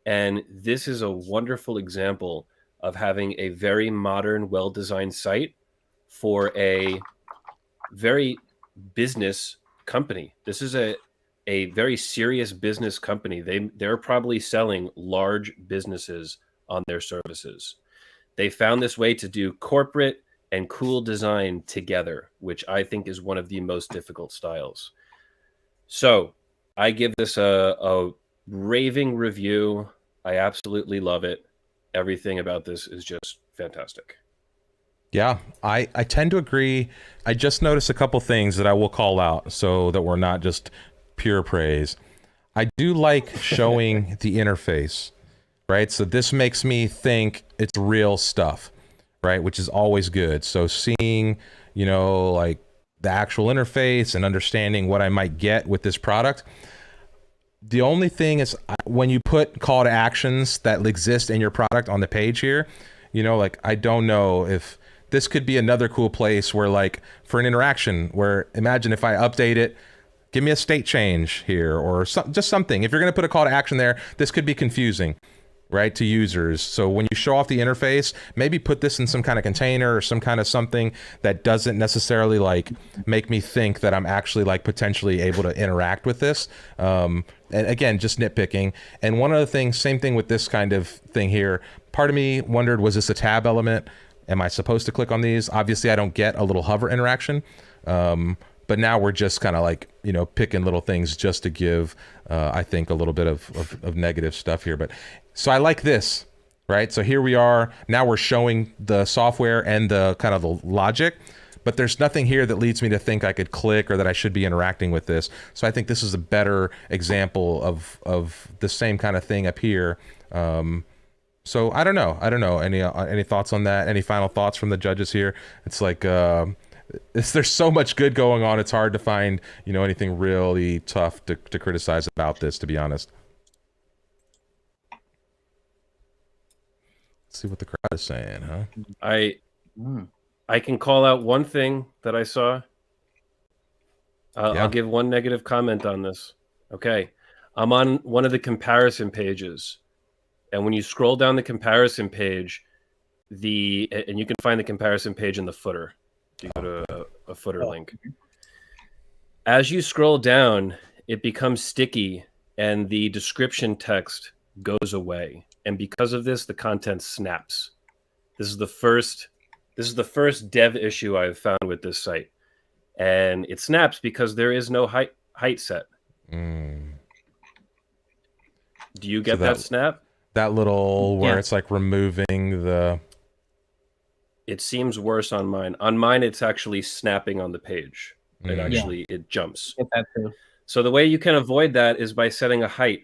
Speaker 3: And this is a wonderful example of having a very modern, well-designed site for a very business company. This is a very serious business company. They're probably selling large businesses on their services. They found this way to do corporate and cool design together, which I think is one of the most difficult styles. So I give this a raving review. I absolutely love it. Everything about this is just fantastic.
Speaker 1: Yeah, I tend to agree. I just noticed a couple things that I will call out so that we're not just pure praise. I do like showing the interface, right? So this makes me think it's real stuff, right? Which is always good. So seeing, like the actual interface and understanding what I might get with this product. The only thing is when you put call to actions that exist in your product on the page here, like I don't know if this could be another cool place where, like, for an interaction where, imagine if I update it, give me a state change here or just something. If you're going to put a call to action there, this could be confusing, right, to users. So when you show off the interface, maybe put this in some kind of container or some kind of something that doesn't necessarily like make me think that I'm actually like potentially able to interact with this. And again, just nitpicking. And one other thing, same thing with this kind of thing here. Part of me wondered, was this a tab element? Am I supposed to click on these? Obviously, I don't get a little hover interaction. but now we're just kind of like, you know, picking little things just to give, I think, a little bit of negative stuff here. But so I like this, right? So here we are. Now we're showing the software and the kind of the logic, but there's nothing here that leads me to think I could click or that I should be interacting with this. So I think this is a better example of the same kind of thing up here. So I don't know. Any thoughts on that? Any final thoughts from the judges here? It's like, there's so much good going on. It's hard to find, you know, anything really tough to criticize about this, to be honest. Let's see what the crowd is saying, huh?
Speaker 3: I can call out one thing that I saw. I'll give one negative comment on this. Okay. I'm on one of the comparison pages. And when you scroll down the comparison page, and you can find the comparison page in the footer. You go to a footer link. As you scroll down, it becomes sticky and the description text goes away. And because of this, the content snaps. This is the first dev issue I've found with this site. And it snaps because there is no height set. Do you get that snap?
Speaker 1: That little where it's like removing the...
Speaker 3: It seems worse on mine. On mine, it's actually snapping on the page. It jumps.
Speaker 4: Get that too.
Speaker 3: So the way you can avoid that is by setting a height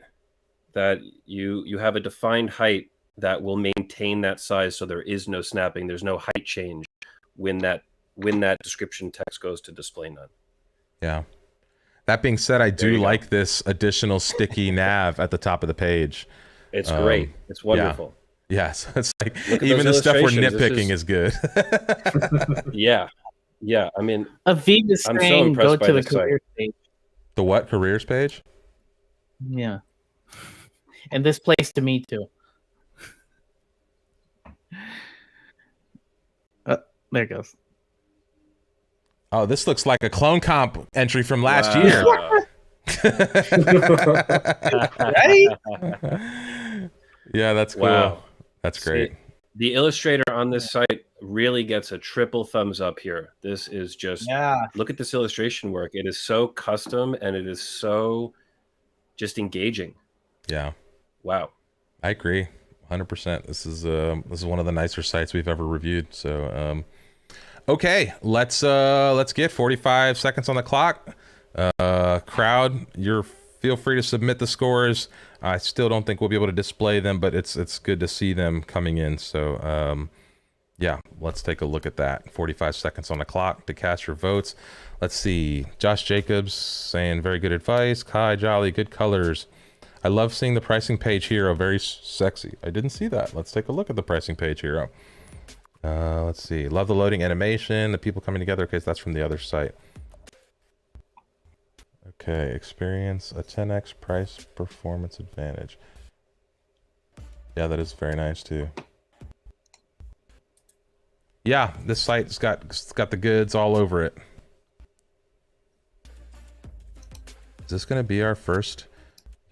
Speaker 3: that you have a defined height that will maintain that size, so there is no snapping. There's no height change when that description text goes to display none.
Speaker 1: Yeah. That being said, I do like this additional sticky nav at the top of the page.
Speaker 3: It's great. It's wonderful.
Speaker 1: Yes, it's like even the stuff we're nitpicking is good.
Speaker 3: Yeah. I mean,
Speaker 4: Aviv is
Speaker 3: I'm so
Speaker 4: saying
Speaker 3: impressed
Speaker 4: go
Speaker 3: by
Speaker 4: to the
Speaker 3: this site.
Speaker 4: careers page.
Speaker 1: The what? Careers page?
Speaker 4: Yeah. And this plays to me too. There it goes.
Speaker 1: Oh, this looks like a clone comp entry from last year.
Speaker 4: Right?
Speaker 1: Yeah, that's cool.
Speaker 3: Wow.
Speaker 1: That's great.
Speaker 3: See, the illustrator on this site really gets a triple thumbs up here. This is just, look at this illustration work. It is so custom and it is so just engaging.
Speaker 1: Yeah.
Speaker 3: Wow.
Speaker 1: I agree. 100%. This is one of the nicer sites we've ever reviewed. So, okay, let's get 45 seconds on the clock. Crowd, feel free to submit the scores. I still don't think we'll be able to display them, but it's good to see them coming in. So, yeah, let's take a look at that. 45 seconds on the clock to cast your votes. Let's see. Josh Jacobs saying very good advice. Kai Jolly, good colors. I love seeing the pricing page hero. Very sexy. I didn't see that. Let's take a look at the pricing page hero. Let's see. Love the loading animation. The people coming together. Okay, so that's from the other site. Okay, experience a 10x price performance advantage. Yeah, that is very nice too. Yeah, this site's got the goods all over it. Is this gonna be our first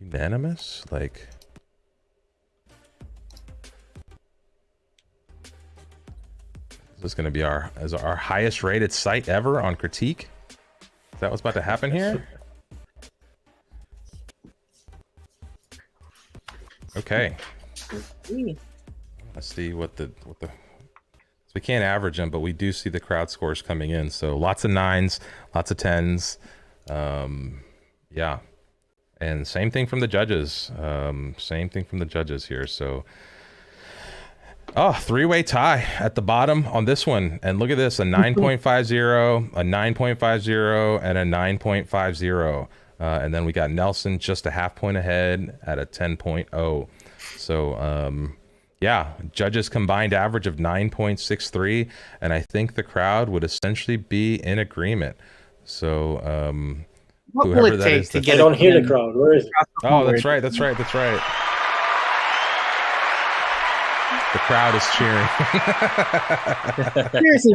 Speaker 1: unanimous? Like, is this gonna be our highest rated site ever on Critique? Is that what's about to happen here? Okay. Let's see what the so we can't average them, but we do see the crowd scores coming in. So lots of 9s, lots of 10s. Yeah. And same thing from the judges. Same thing from the judges here. So three-way tie at the bottom on this one. And look at this, a 9.50, a 9.50, and a 9.50. And then we got Nelson just a half point ahead at a 10.0. So, yeah, judges combined average of 9.63. And I think the crowd would essentially be in agreement. So,
Speaker 4: what will it take to get?
Speaker 2: I don't hear the crowd. Where is it?
Speaker 1: Oh, that's right. That's right. That's right. The crowd is cheering.
Speaker 4: Seriously,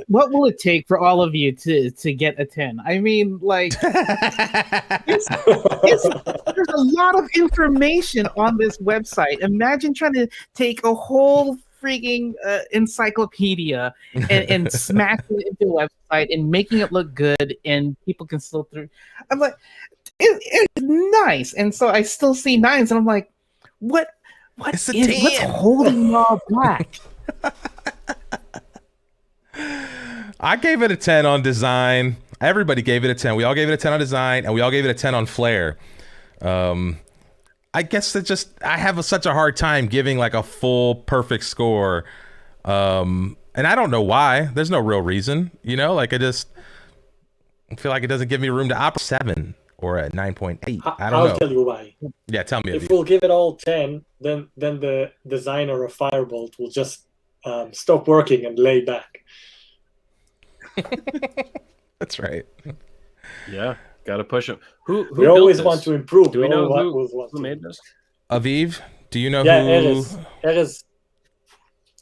Speaker 4: what will it take for all of you to get a 10? I mean, like, there's a lot of information on this website. Imagine trying to take a whole freaking encyclopedia and smashing it into a website and making it look good and people can still through. I'm like, it's nice. And so I still see 9s and I'm like, what's holding y'all back?
Speaker 1: I gave it a 10 on design. Everybody gave it a 10. We all gave it a 10 on design, and we all gave it a 10 on flair. I guess I have such a hard time giving like a full perfect score. And I don't know why. There's no real reason, like I feel like it doesn't give me room to operate 7 or a 9.8. I don't know.
Speaker 2: I'll tell you why.
Speaker 1: Yeah, tell me.
Speaker 2: If we'll give it all 10, then the designer of Firebolt will just stop working and lay back.
Speaker 1: That's right.
Speaker 3: Yeah, gotta push them. Who
Speaker 2: we
Speaker 3: built
Speaker 2: always
Speaker 3: this?
Speaker 2: want to improve.
Speaker 3: Do we know who made this?
Speaker 1: Aviv, do you know
Speaker 2: yeah,
Speaker 1: who?
Speaker 2: Erez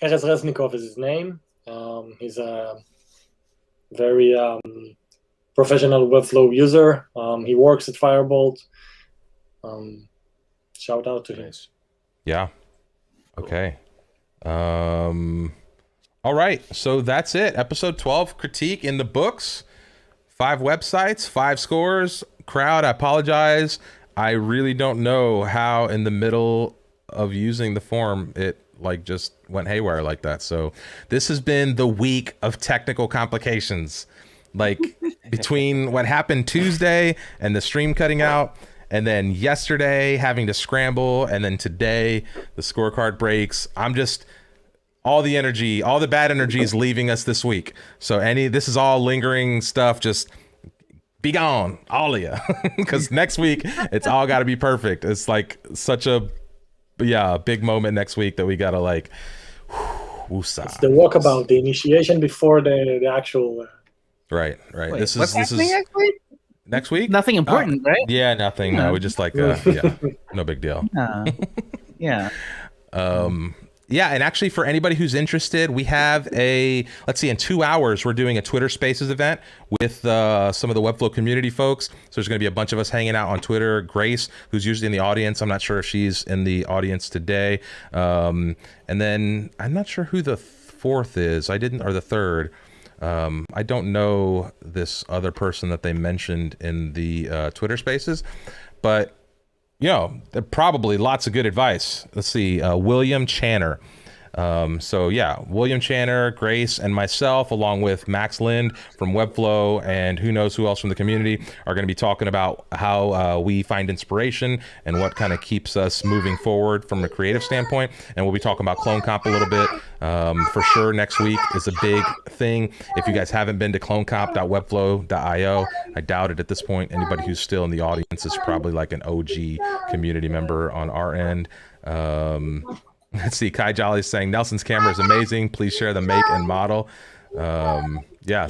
Speaker 2: Reznikov is his name. He's a very professional Webflow user. He works at Firebolt. Shout out to him.
Speaker 1: Yeah. Okay. All right. So that's it. Episode 12 critique in the books. 5 websites, 5 scores. Crowd, I apologize. I really don't know how in the middle of using the form it like just went haywire like that. So this has been the week of technical complications. Like between what happened Tuesday and the stream cutting out, and then yesterday having to scramble, and then today the scorecard breaks. I'm just all the bad energy is leaving us this week. So this is all lingering stuff. Just be gone, all of you, because next week it's all got to be perfect. It's like such a big moment next week that we gotta like. Woosah.
Speaker 2: It's the walkabout, the initiation before the actual.
Speaker 1: Right.
Speaker 4: Wait,
Speaker 1: This
Speaker 4: what's
Speaker 1: is next week.
Speaker 4: Nothing important, right?
Speaker 1: Yeah, nothing. No, we just like no big deal.
Speaker 4: Yeah.
Speaker 1: Yeah, and actually for anybody who's interested, we have in 2 hours, we're doing a Twitter Spaces event with some of the Webflow community folks. So there's going to be a bunch of us hanging out on Twitter. Grace, who's usually in the audience. I'm not sure if she's in the audience today. And then I'm not sure who the 4th is. or the 3rd. I don't know this other person that they mentioned in the Twitter Spaces, but probably lots of good advice. Let's see, William Channer. William Channer, Grace, and myself, along with Max Lind from Webflow, and who knows who else from the community, are going to be talking about how we find inspiration and what kind of keeps us moving forward from a creative standpoint. And we'll be talking about CloneComp a little bit. For sure, next week is a big thing. If you guys haven't been to clonecomp.webflow.io, I doubt it at this point. Anybody who's still in the audience is probably like an OG community member on our end. Let's see, Kai Jolly's saying Nelson's camera is amazing. Please share the make and model. So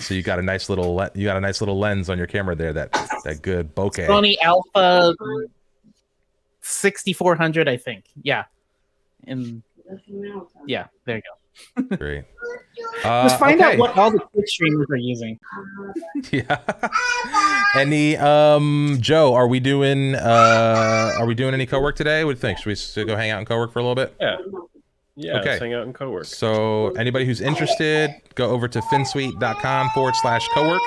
Speaker 1: you got a nice little lens on your camera there. That good bokeh.
Speaker 4: Sony Alpha 6400, I think. Yeah, and yeah, there you go.
Speaker 1: Great.
Speaker 4: Let's find out what all the Twitch streamers are using.
Speaker 1: Yeah. Any Joe, are we doing any co-work today? What do you think? Should we still go hang out and co-work for a little bit?
Speaker 3: Yeah.
Speaker 1: Okay.
Speaker 3: Let's hang out and co-work.
Speaker 1: So anybody who's interested, go over to finsweet.com/co-work.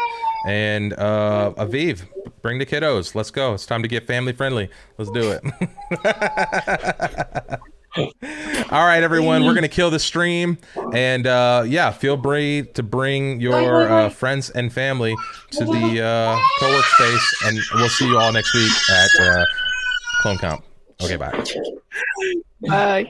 Speaker 1: And Aviv, bring the kiddos. Let's go. It's time to get family friendly. Let's do it. All right, everyone, we're going to kill the stream. And feel free to bring your friends and family to the co-work space. And we'll see you all next week at CloneComp. Okay, bye.
Speaker 4: Bye.